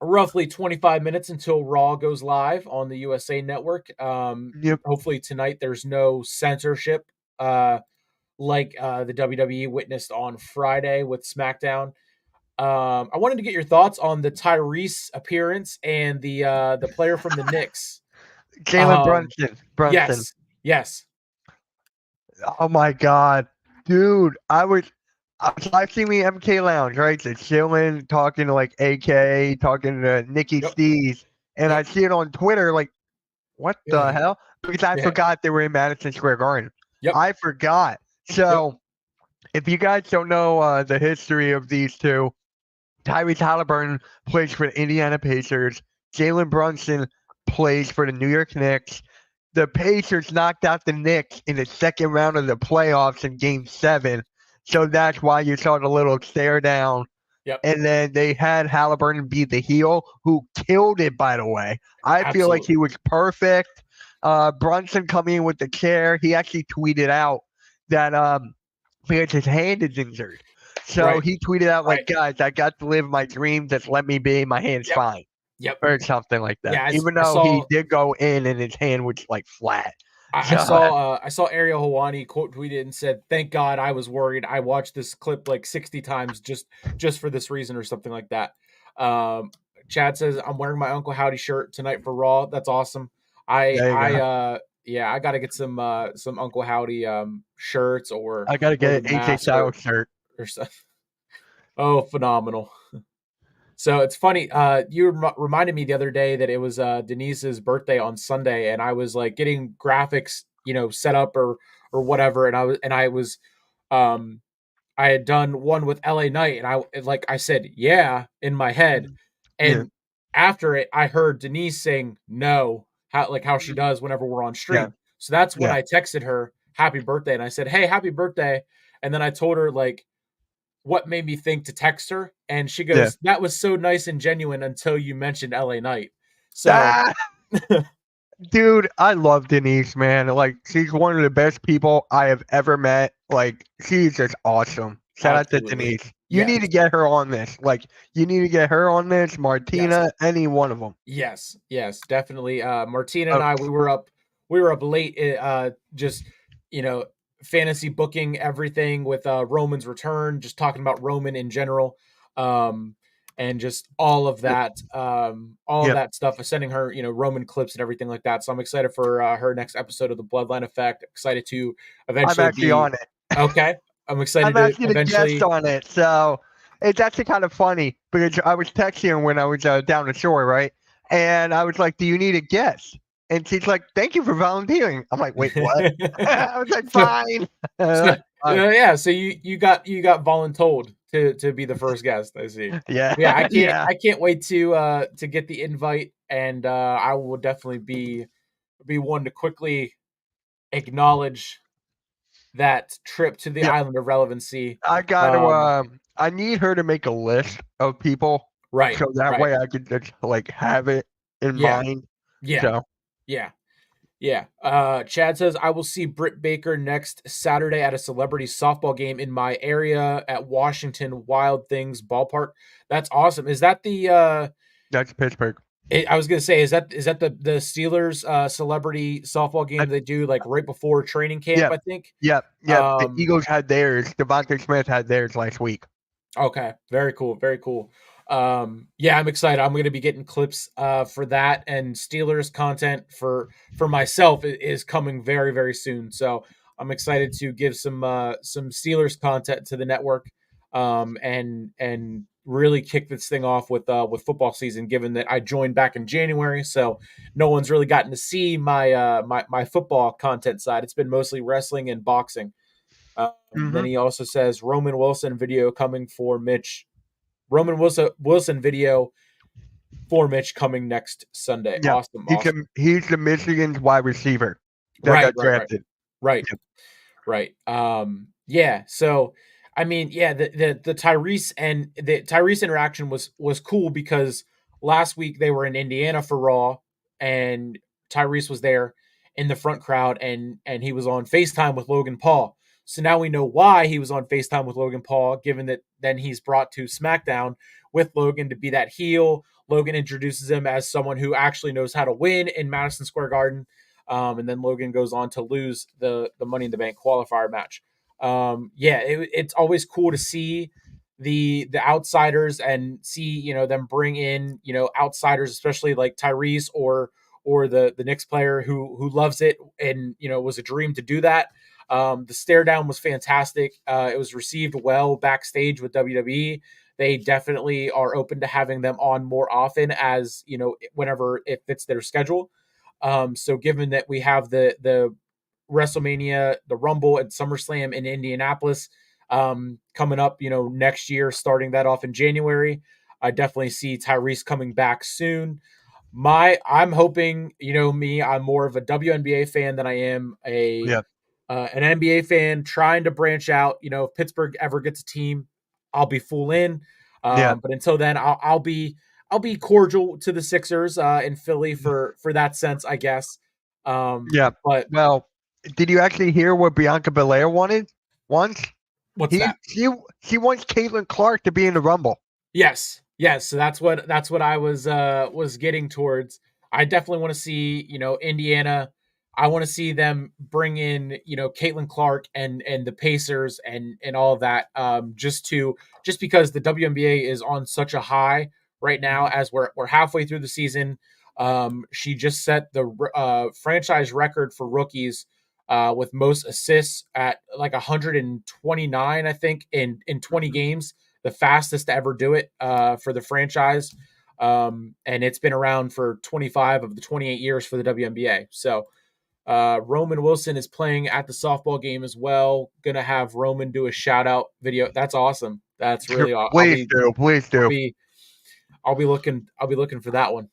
roughly 25 minutes until Raw goes live on the USA Network. Yep. Hopefully tonight there's no censorship like the WWE witnessed on Friday with SmackDown. I wanted to get your thoughts on the Tyrese appearance and the player from the Knicks. Jalen Um, Brunson. Brunson. yes, yes, Oh my God, dude! I was live streaming MK Lounge, right? So chilling, talking to like AK, talking to Nikki yep, Steves, and I yep, see it on Twitter. Like, what the yeah, hell? Because I yeah, forgot they were in Madison Square Garden. yep, I forgot. yep, So if you guys don't know the history of these two, Tyrese Halliburton plays for the Indiana Pacers. Jalen Brunson plays for the New York Knicks. The Pacers knocked out the Knicks in the second round of the playoffs in Game 7. So that's why you saw the little stare down. Yep, And then they had Halliburton be the heel, who killed it, by the way. I feel like he absolutely. was perfect. Brunson coming in with the chair. He actually tweeted out that because his hand is injured. So Right, he tweeted out right. like, guys, I got to live my dream. Just let me be. My hand's Yep, fine. yep. Or something like that. Yeah, Even I though he saw did go in and his hand was like flat. I So saw I saw Ariel Hawani quote tweeted and said, "Thank God I was worried. I watched this clip like 60 times just for this reason or something like that." Um, Chad says, "I'm wearing my Uncle Howdy shirt tonight for Raw. That's awesome. there you I go. yeah, I got to get some Uncle Howdy shirts I gotta or the get an AJ mask Styles shirt. or stuff. Oh, phenomenal." So it's funny. You reminded me the other day that it was Denise's birthday on Sunday, and I was like getting graphics, set up or whatever, and um, I had done one with LA Knight, and I said yeah in my head, Yeah. and after it, I heard Denise saying no, how she does whenever we're on Yeah. stream. So that's when Yeah. I texted her happy birthday, and I said, hey, happy birthday, and then I told her like what made me think to text her, and she Yeah. goes, "That was so nice and genuine until you mentioned LA Knight." So, Ah, dude, I love Denise, man. Like, she's one of the best people I have ever met. Like, she's just awesome. Shout out to absolutely. Denise. You Yes. need to get her on this. Like, you need to get her on this, Yes. Martina, any one of them. Yes. Yes, definitely. Martina and Uh, I, we were up late, just, you know, fantasy booking everything with Roman's return, just talking about Roman in general. Um, and just yep. all of Yep. that stuff, sending her, Roman clips and everything like that. So I'm excited for her next episode of the Bloodline Effect. Excited to I'm eventually actually be on it. okay. I'm excited I'm to actually the guest eventually. on it. So it's actually kind of funny because I was texting her when I was down the shore, right? And I was like, "Do you need a guest?" And she's like, "Thank you for volunteering." I'm like, "Wait, what?" I was like, so, "Fine." so Like, fine. yeah, so you got voluntold to be the first guest. I see. Yeah, Yeah, I can't yeah, I can't wait to get the invite, and I will definitely be one to quickly acknowledge that trip to the yeah. island of relevancy. I got to. Um, I need her to make a list of people right, so that right, way I could just like have it in yeah, mind. yeah, So, yeah. Yeah. Chad says, I will see Britt Baker next Saturday at a celebrity softball game in my area at Washington Wild Things Ballpark. That's awesome. Is that that's Pittsburgh. I was gonna say, is that the Steelers celebrity softball game they do like right before training camp, Yep, I think? yep, yep. The Um, Eagles had theirs. Devontae Smith had theirs last week. Okay, very cool, very cool. Yeah, I'm excited. I'm going to be getting clips for that, and Steelers content for myself is coming very very soon. So I'm excited to give some Steelers content to the network, and really kick this thing off with football season. Given that I joined back in January, so no one's really gotten to see my football content side. It's been mostly wrestling and boxing. Then Hmm. he also says Roman Wilson video coming for Mitch. Roman Wilson video for Mitch coming next Sunday. Yeah, Awesome, awesome. he's the Michigan's wide receiver that Right, got right, right, drafted. right, Yep. right. Yeah. So, I mean, yeah, the Tyrese interaction was cool because last week they were in Indiana for Raw, and Tyrese was there in the front crowd, and he was on FaceTime with Logan Paul. So now we know why he was on FaceTime with Logan Paul, given that then he's brought to SmackDown with Logan to be that heel. Logan introduces him as someone who actually knows how to win in Madison Square Garden. And then Logan goes on to lose the Money in the Bank qualifier match. Yeah, it's always cool to see the outsiders and see them bring in outsiders, especially like Tyrese or the Knicks player who loves it, and it was a dream to do that. The stare down was fantastic. It was received well backstage with WWE. They definitely are open to having them on more often, as whenever it fits their schedule. So given that we have the WrestleMania, the Rumble, and SummerSlam in Indianapolis, coming up, next year, starting that off in January. I definitely see Tyrese coming back soon. I'm hoping, me, I'm more of a WNBA fan than I am a Yeah. an NBA fan trying to branch out. If Pittsburgh ever gets a team, I'll be full in. Yeah. But until then, I'll be cordial to the Sixers in Philly for that sense, I guess. Yeah. But Well, did you actually hear what Bianca Belair wanted once? what's He that? she wants Caitlin Clark to be in the Rumble. Yes, yes. So that's what I was getting towards. I definitely want to see Indiana. I want to see them bring in Caitlin Clark and the Pacers and all of that. Just because the WNBA is on such a high right now Mhm. as we're halfway through the season. She just set the franchise record for rookies with most assists at like 129, I think, in 20 games, the fastest to ever do it for the franchise. And it's been around for 25 of the 28 years for the WNBA. So Roman Wilson is playing at the softball game as well. Gonna have Roman do a shout out video. That's awesome. That's really. I'll Please be. do, please I'll do. be. I'll be looking. I'll be looking for that one.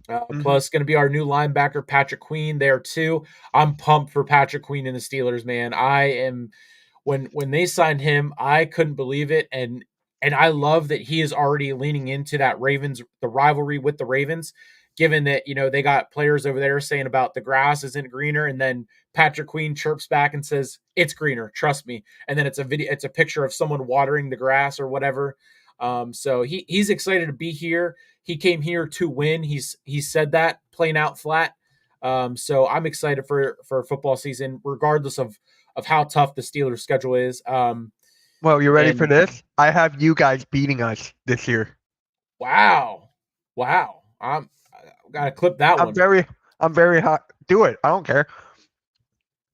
Hmm. Plus, going to be our new linebacker Patrick Queen there too. I'm pumped for Patrick Queen and the Steelers, man. I am when they signed him, I couldn't believe it, and I love that he is already leaning into that the rivalry with the Ravens, given that they got players over there saying about the grass isn't greener, and then Patrick Queen chirps back and says it's greener, trust me, and then it's a picture of someone watering the grass or whatever. So he's excited to be here. He came here to win. He said that plain out flat. So I'm excited for football season, regardless of how tough the Steelers' schedule is. Well, you ready for And this? I have you guys beating us this year. wow, wow, I gotta clip that I'm one. very, I'm very high. Do it. I don't care.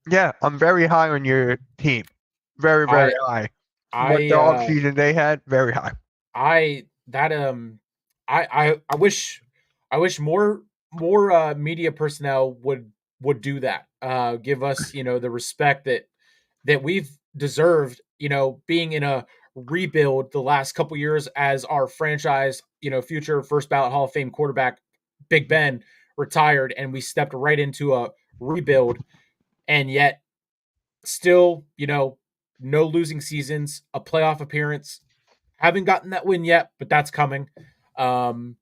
Yeah, I'm very high on your team. Very, very I high. What I the off season they had, very high. I that I wish more media personnel would do that. Give us the respect that we've deserved, being in a rebuild the last couple years as our franchise, future first ballot Hall of Fame quarterback, Big Ben, retired, and we stepped right into a rebuild, and yet still, no losing seasons, a playoff appearance. Haven't gotten that win yet, but that's coming. Um,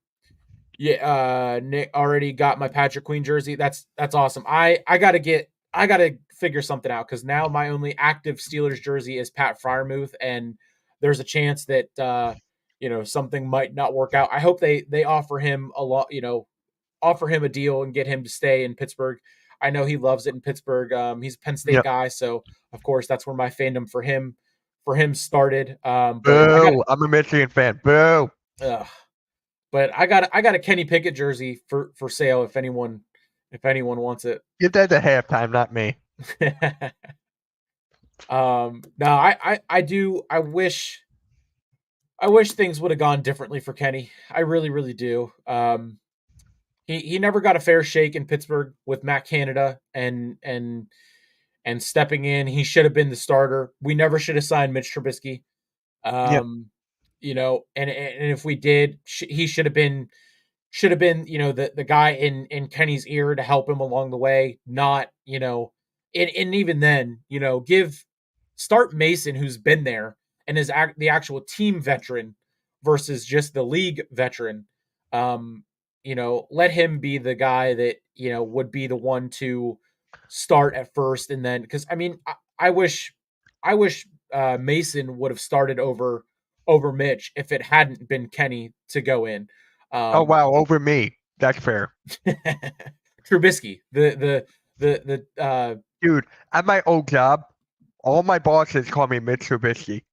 yeah, Nick already got my Patrick Queen jersey. That's awesome. I gotta figure something out because now my only active Steelers jersey is Pat Fryermuth, and there's a chance that something might not work out. I hope they offer him a lot, offer him a deal and get him to stay in Pittsburgh. I know he loves it in Pittsburgh. He's a Penn State Yep. guy, so of course that's where my fandom for him started. But I got Boo! I'm a Michigan fan. Boo! uh, but I got a Kenny Pickett jersey for sale if anyone wants it. Give that to halftime, not me. No, I do. I wish things would have gone differently for Kenny. I really, really do. He never got a fair shake in Pittsburgh with Matt Canada and stepping in. He should have been the starter. We never should have signed Mitch Trubisky. Yep. And if we did, he should have been the guy in Kenny's ear to help him along the way, not and even then give start Mason, who's been there and is the actual team veteran versus just the league veteran. Let him be the guy that would be the one to start at first, and then because I mean I wish Mason would have started over Mitch if it hadn't been Kenny to go in. Oh Um, wow, over me. That's fair, Trubisky, the dude. At my old job, all my bosses call me Mitch Trubisky.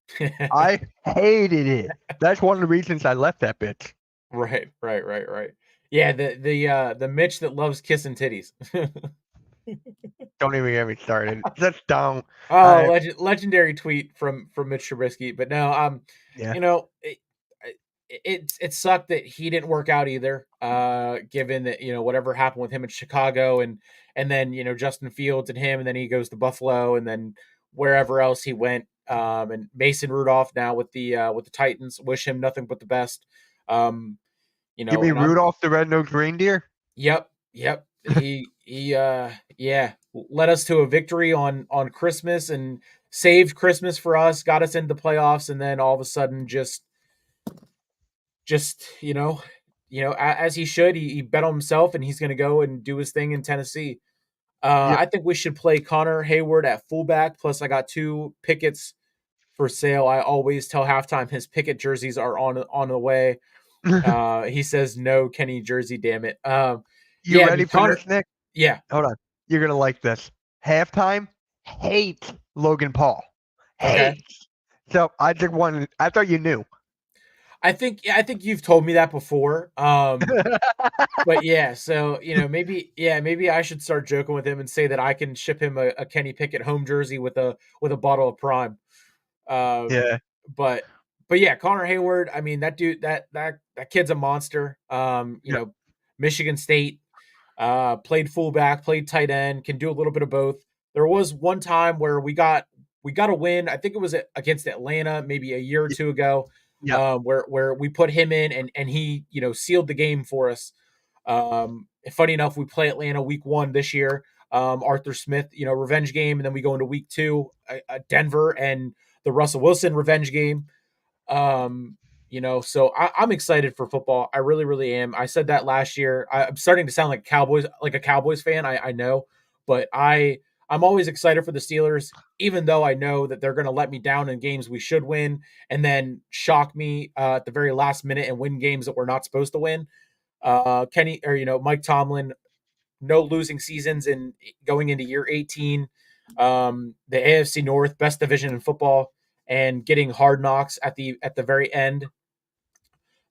I hated it. That's one of the reasons I left that bitch. right, right, right, right. Yeah, the Mitch that loves kissing titties. Don't even get me started. Just don't. Oh, I legendary tweet from Mitch Trubisky. But no, yeah. it sucked that he didn't work out either. Given that whatever happened with him in Chicago, and then Justin Fields and him, and then he goes to Buffalo, and then wherever else he went. And Mason Rudolph now with the Titans. Wish him nothing but the best. Um, You mean and I'm Rudolph the Red-Nosed Reindeer? yep. He yeah, led us to a victory on Christmas and saved Christmas for us, got us into the playoffs, and then all of a sudden just as he should, he bet on himself and he's going to go and do his thing in Tennessee. Yep. I think we should play Connor Hayward at fullback. Plus, I got 2 Pickett's for sale. I always tell halftime his Pickett jerseys are on the way. He says no Kenny jersey, damn it. You Yeah, I ready mean for Connor. this, Nick? Yeah. Hold on. You're gonna like this. Halftime hates Logan Paul. Okay. Hates. So I just wanted. I thought you knew. I think you've told me that before. But yeah, so maybe I should start joking with him and say that I can ship him a Kenny Pickett home jersey with a bottle of Prime. Um, Yeah. but but yeah, Connor Hayward. I mean, that dude, that kid's a monster. Yep. Michigan State, played fullback, played tight end, can do a little bit of both. There was one time where we got a win. I think it was against Atlanta, maybe a year or two ago, Yep. where we put him in and he sealed the game for us. Funny enough, we play Atlanta week 1 this year. Arthur Smith, revenge game, and then we go into week 2, Denver and the Russell Wilson revenge game. So I'm excited for football. I really, really am. I said that last year. I'm starting to sound like a Cowboys fan. I know, but I'm always excited for the Steelers, even though I know that they're going to let me down in games we should win, and then shock me at the very last minute and win games that we're not supposed to win. Kenny or Mike Tomlin, no losing seasons in going into year 18. The AFC North, best division in football, and getting hard knocks at the very end.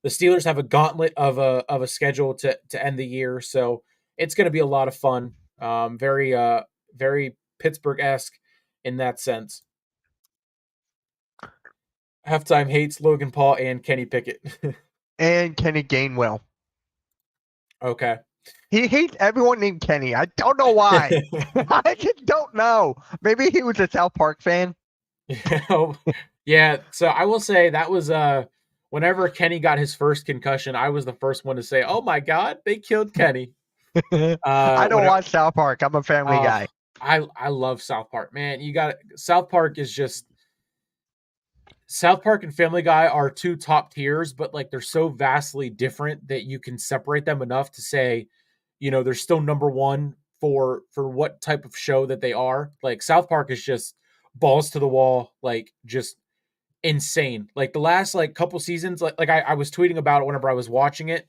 The Steelers have a gauntlet of a schedule to end the year, so it's going to be a lot of fun. Very Pittsburgh esque in that sense. Halftime hates Logan Paul and Kenny Pickett. And Kenny Gainwell. Okay. He hates everyone named Kenny. I don't know why. I just don't know. Maybe he was a South Park fan. Yeah, so I will say that was whenever Kenny got his first concussion, I was the first one to say, "Oh my god, they killed Kenny." I don't Whenever watch South Park. I'm a family uh guy. I love South Park. Man, you got South Park is just South Park and Family Guy are 2 top tiers, but like they're so vastly different that you can separate them enough to say, they're still number 1 for what type of show that they are. Like South Park is just balls to the wall, like just insane. Like the last like couple seasons, like I was tweeting about it whenever I was watching it.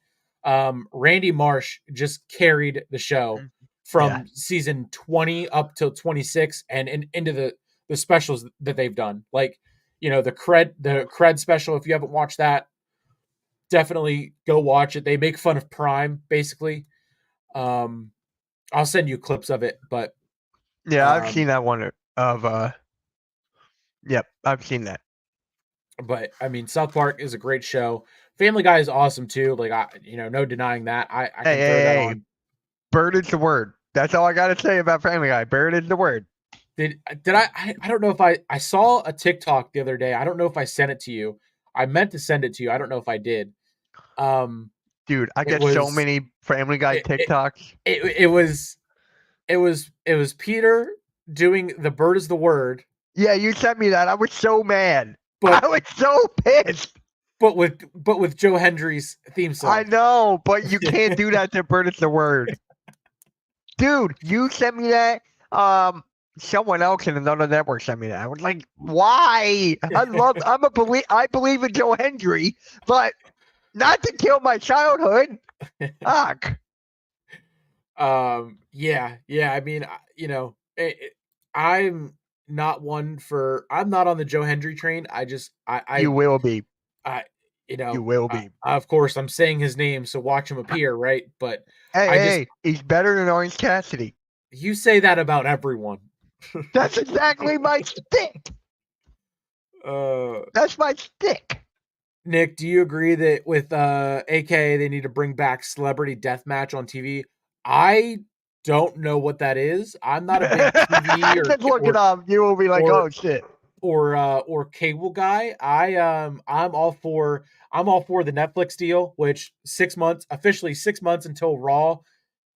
Randy Marsh just carried the show Yeah. from season 20 up till 26 and into the specials that they've done. Like, the cred special, if you haven't watched that, definitely go watch it. They make fun of Prime, basically. Um, I'll send you clips of it, but Yeah, I've um, seen that one of yep, I've seen that. but I mean, South Park is a great show. Family Guy is awesome too. Like no denying that. I Hey, can throw hey, that hey. on. Bird is the word. That's all I gotta say about Family Guy. Bird is the word. Did I don't know if I saw a TikTok the other day. I don't know if I sent it to you. I meant to send it to you. I don't know if I did. Um, Dude, I it get so was many Family Guy it it, TikToks. it was Peter doing the bird is the word, Yeah, you sent me that. I was so mad. but I was so pissed. but with Joe Hendry's theme I song. know, but you can't do that to Bird is the word. Dude, you sent me that. Someone else in another network sent me that. I was like, why? I believe in Joe Hendry, but not to kill my childhood. Fuck. Yeah. I mean, I'm I'm not on the Joe Hendry train. I just You will be. I You will be. of course I'm saying his name, so watch him appear, right? But Hey, I just hey, he's better than Orange Cassidy. you say that about everyone. That's exactly my stick. uh That's my stick. Nick, do you agree that with AKA they need to bring back celebrity deathmatch on TV? I don't know what that is. I'm not a big TV Just look it or up. You will be like, or oh shit. or cable guy, I'm all for the Netflix deal, which 6 months, officially 6 months until Raw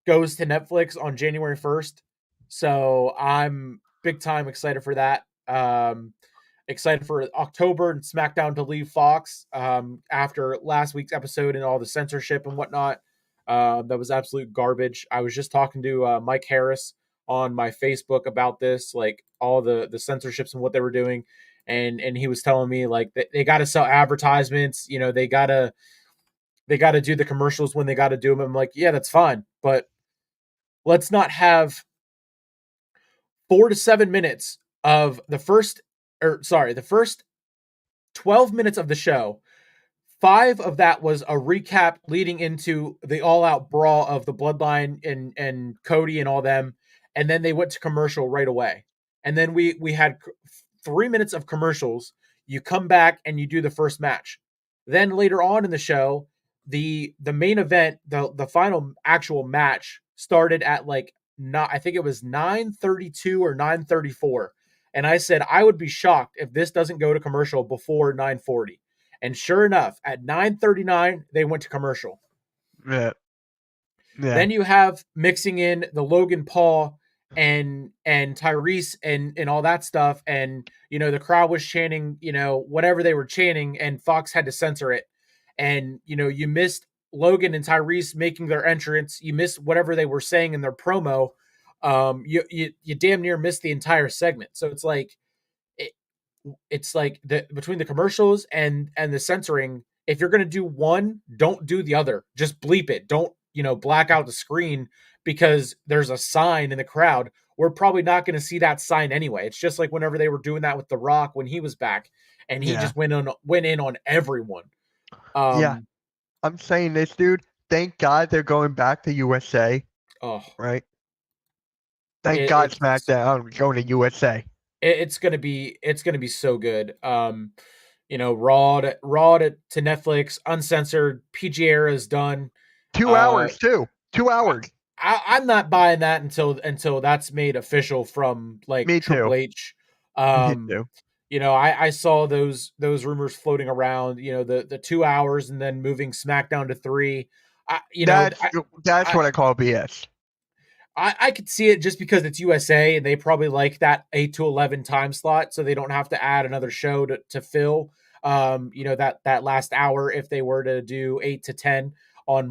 goes to Netflix on January 1st. So I'm big time excited for that. Excited for October and SmackDown to leave Fox after last week's episode and all the censorship and whatnot. That was absolute garbage. I was just talking to Mike Harris on my Facebook about this, like all the censorships and what they were doing, and he was telling me like they got to sell advertisements. They got to do the commercials when they got to do them. I'm like, yeah, that's fine, but let's not have 4 to 7 minutes of the first 12 minutes of the show. 5 of that was a recap leading into the all out brawl of the Bloodline and Cody and all them. And then they went to commercial right away. And then we had 3 minutes of commercials. You come back and you do the first match. Then later on in the show, the main event, the final actual match started at like not I think it was 9:32 or 9:34. And I said I would be shocked if this doesn't go to commercial before 9:40. And sure enough, at 9:39 they went to commercial. Yeah. Yeah. Then you have mixing in the Logan Paul and Tyrese and all that stuff, and the crowd was chanting whatever they were chanting, and Fox had to censor it. And you missed Logan and Tyrese making their entrance. You missed whatever they were saying in their promo. You damn near missed the entire segment. So it's like between the commercials and the censoring, if you're going to do one, don't do the other. Just bleep it. Don't black out the screen because there's a sign in the crowd. We're probably not going to see that sign anyway. It's just like whenever they were doing that with The Rock when he was back, and he Yeah. just went in on everyone. Yeah. I'm saying this, dude. Thank God they're going back to USA, Oh, right? Thank it, God it's SmackDown going to USA. it's gonna be so good. Raw to Netflix, uncensored. PG era is done. 2 hours Uh, too. 2 hours. I'm not buying that until that's made official from like Me Triple too. H. Me Um, too. I saw those rumors floating around. The 2 hours and then moving SmackDown to 3. I, you know, That's I, what I call BS. I could see it just because it's USA and they probably like that 8 to 11 time slot, so they don't have to add another show to fill. That last hour if they were to do 8 to 10 on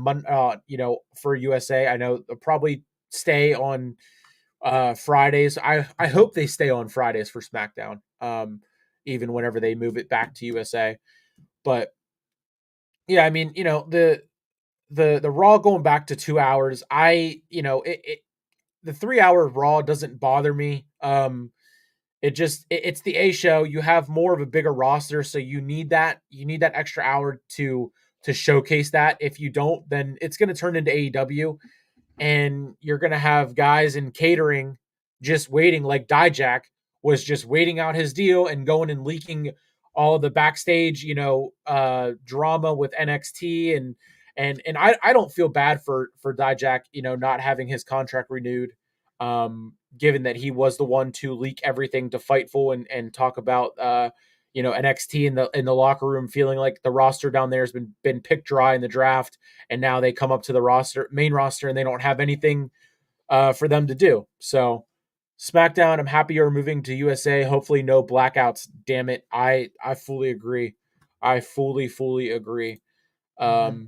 for USA. I know they'll probably stay on Fridays. I hope they stay on Fridays for SmackDown. Even whenever they move it back to USA. But yeah, I mean, the Raw going back to 2 hours. The 3 hour Raw doesn't bother me. It's the A show. You have more of a bigger roster, so you need that extra hour to showcase that. If you don't, then it's going to turn into AEW, and you're going to have guys in catering just waiting, like Dijak was just waiting out his deal and going and leaking all the backstage, drama with NXT and I don't feel bad for Dijak, not having his contract renewed, given that he was the one to leak everything to Fightful and talk about NXT in the locker room feeling like the roster down there has been picked dry in the draft, and now they come up to the main roster, and they don't have anything for them to do. So SmackDown, I'm happy you're moving to USA. Hopefully no blackouts. Damn it. I fully agree. I fully agree. Mm-hmm.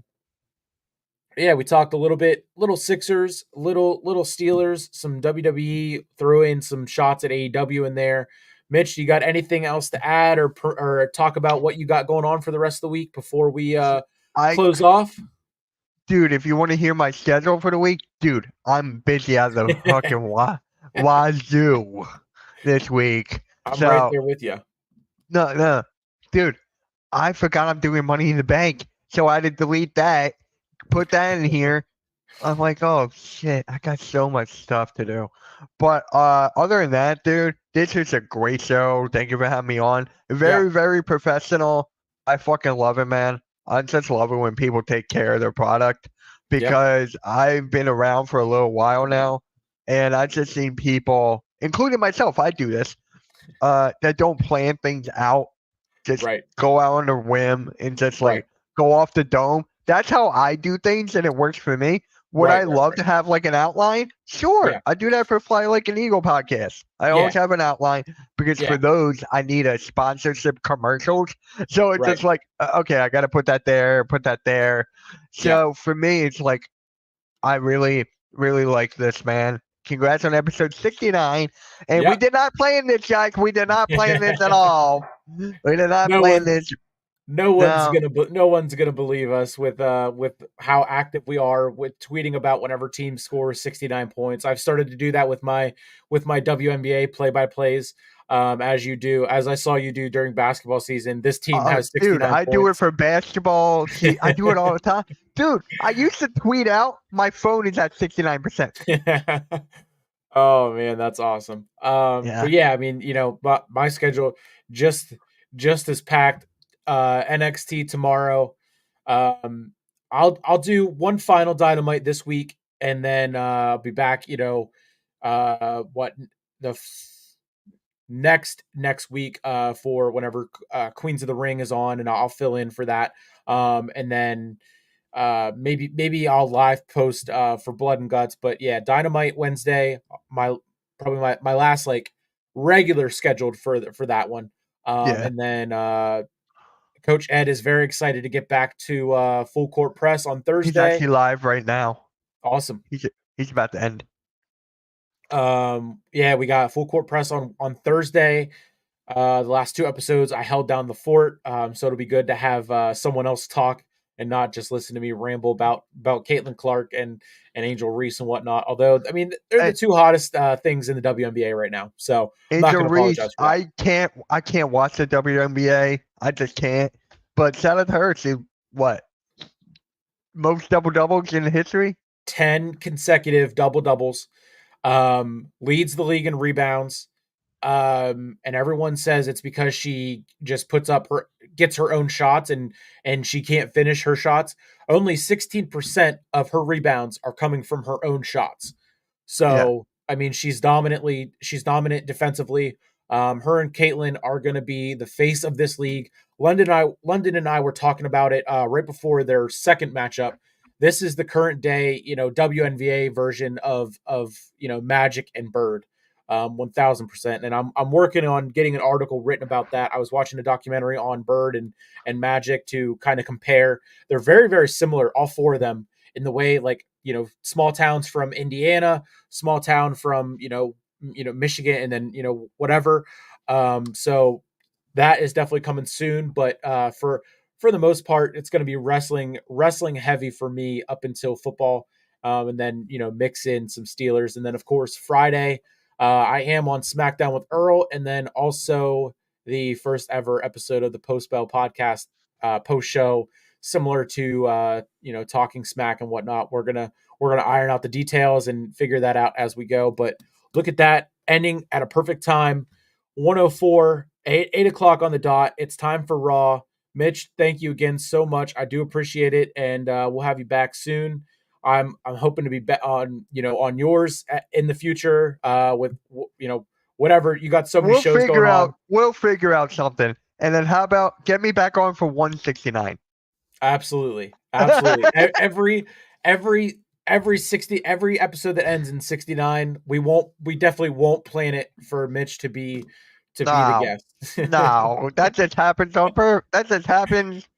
Yeah, we talked a little Sixers, little Steelers, some WWE, throw in some shots at AEW in there. Mitch, you got anything else to add or talk about what you got going on for the rest of the week before we I, close off? dude, if you want to hear my schedule for the week, dude, I'm busy out of the fucking wazoo this week. I'm right So there with you. no, dude, I forgot I'm doing Money in the Bank, so I had to delete that, put that in here. I'm like, oh shit, I got so much stuff to do. But other than that, dude, this is a great show. Thank you for having me on. Yeah, Very, very professional. I fucking love it, man. I just love it when people take care of their product yep, because I've been around for a little while now, and I've just seen people, including myself, I do this. that don't plan things out, just Right. go out on a whim and just Right. like go off the dome. That's how I do things, and it works for me. Would Right. I Right. love Right. to have like an outline? Yeah. Sure, I do that for Fly Like an Eagle podcast. I always Yeah. have an outline because for Yeah. those I need a sponsorship commercials. So it's Right. just like okay, I got to put that there, put that there. Yeah. So for me, it's like I really, really like this, man. Congrats on episode 69. And we Yep. did not plan this, guys. We did not plan this at all. We did not No plan one this. no one's No. gonna no one's gonna believe us with how active we are with tweeting about whenever team scores 69 points. I've started to do that with my WNBA play by plays. As you do, as I saw you do during basketball season, this team has Dude, 69 I do it points. for basketball. See, I do it all the time. Dude, I used to tweet out, my phone is at 69%. Oh man, that's awesome. Yeah. But yeah, I mean, my schedule just just as packed. NXT tomorrow. Um, I'll do one final Dynamite this week, and then I'll be back. What the next week for whenever Queens of the Ring is on, and I'll fill in for that. And then maybe I'll live post for Blood and Guts. But yeah, Dynamite Wednesday, my probably my last like regular scheduled for that one. Yeah. And then Coach Ed is very excited to get back to full court press on He's Thursday. actually live right now. Awesome. He's about to end. Yeah, we got full court press on Thursday. The last two episodes, I held down the fort, so it'll be good to have someone else talk and not just listen to me ramble about Caitlin Clark and Angel Reese and whatnot. Although, I mean, they're the Hey, two hottest things in the WNBA right now, so I'm not Angel going to Reese, apologize for that. I can't watch the WNBA. I just can't. But shout out to her. She what? Most double doubles in history? 10 consecutive double doubles, leads the league in rebounds. And everyone says it's because she just gets her own shots and she can't finish her shots. Only 16% of her rebounds are coming from her own shots. Yeah. So I mean, she's dominant defensively. Her and Caitlin are going to be the face of this league. London and I were talking about it right before their second matchup. This is the current day, WNBA version of Magic and Bird, 1000%. And I'm working on getting an article written about that. I was watching a documentary on Bird and Magic to kind of compare. They're very very similar, all four of them, in the way like small towns from Indiana, small town from Michigan, and then whatever. So that is definitely coming soon. But for the most part, it's going to be wrestling heavy for me up until football, and then mix in some Steelers, and then of course Friday. I am on SmackDown with Earl, and then also the first ever episode of the Post Bell podcast, post show, similar to talking smack and whatnot. We're gonna iron out the details and figure that out as we go. But look at that, ending at a perfect time, 104, 8 o'clock on the dot. It's time for Raw. Mitch, thank you again so much. I do appreciate it, and we'll have you back soon. I'm hoping to be on on yours in the future with whatever you got. So many shows going on. We'll figure out something. And then how about get me back on for 169? Absolutely, absolutely. Every every episode that ends in 69, we definitely won't plan it for Mitch to be the No. guest. No. That just happens that just happens.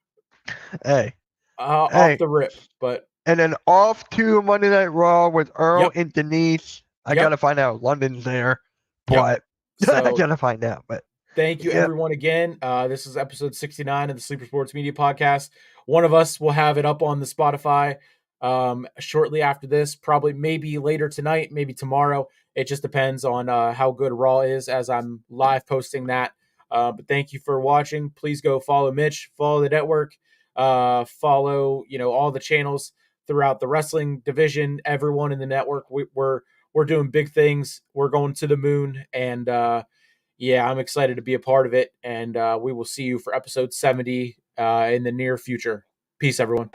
Hey. Off Hey. the rip, but And then off to Monday Night Raw with Earl yep, and Denise. I yep, gotta find out London's there. yep. But I So gotta find out. But thank you, yep. everyone, again. This is episode 69 of the Sleeper Sports Media Podcast. One of us will have it up on the Spotify shortly after this, probably maybe later tonight, maybe tomorrow. It just depends on how good Raw is as I'm live posting that. But thank you for watching. Please go follow Mitch, follow the network, follow all the channels throughout the wrestling division. Everyone in the network, we're doing big things. We're going to the moon, and yeah, I'm excited to be a part of it. And we will see you for episode 70 in the near future. Peace, everyone.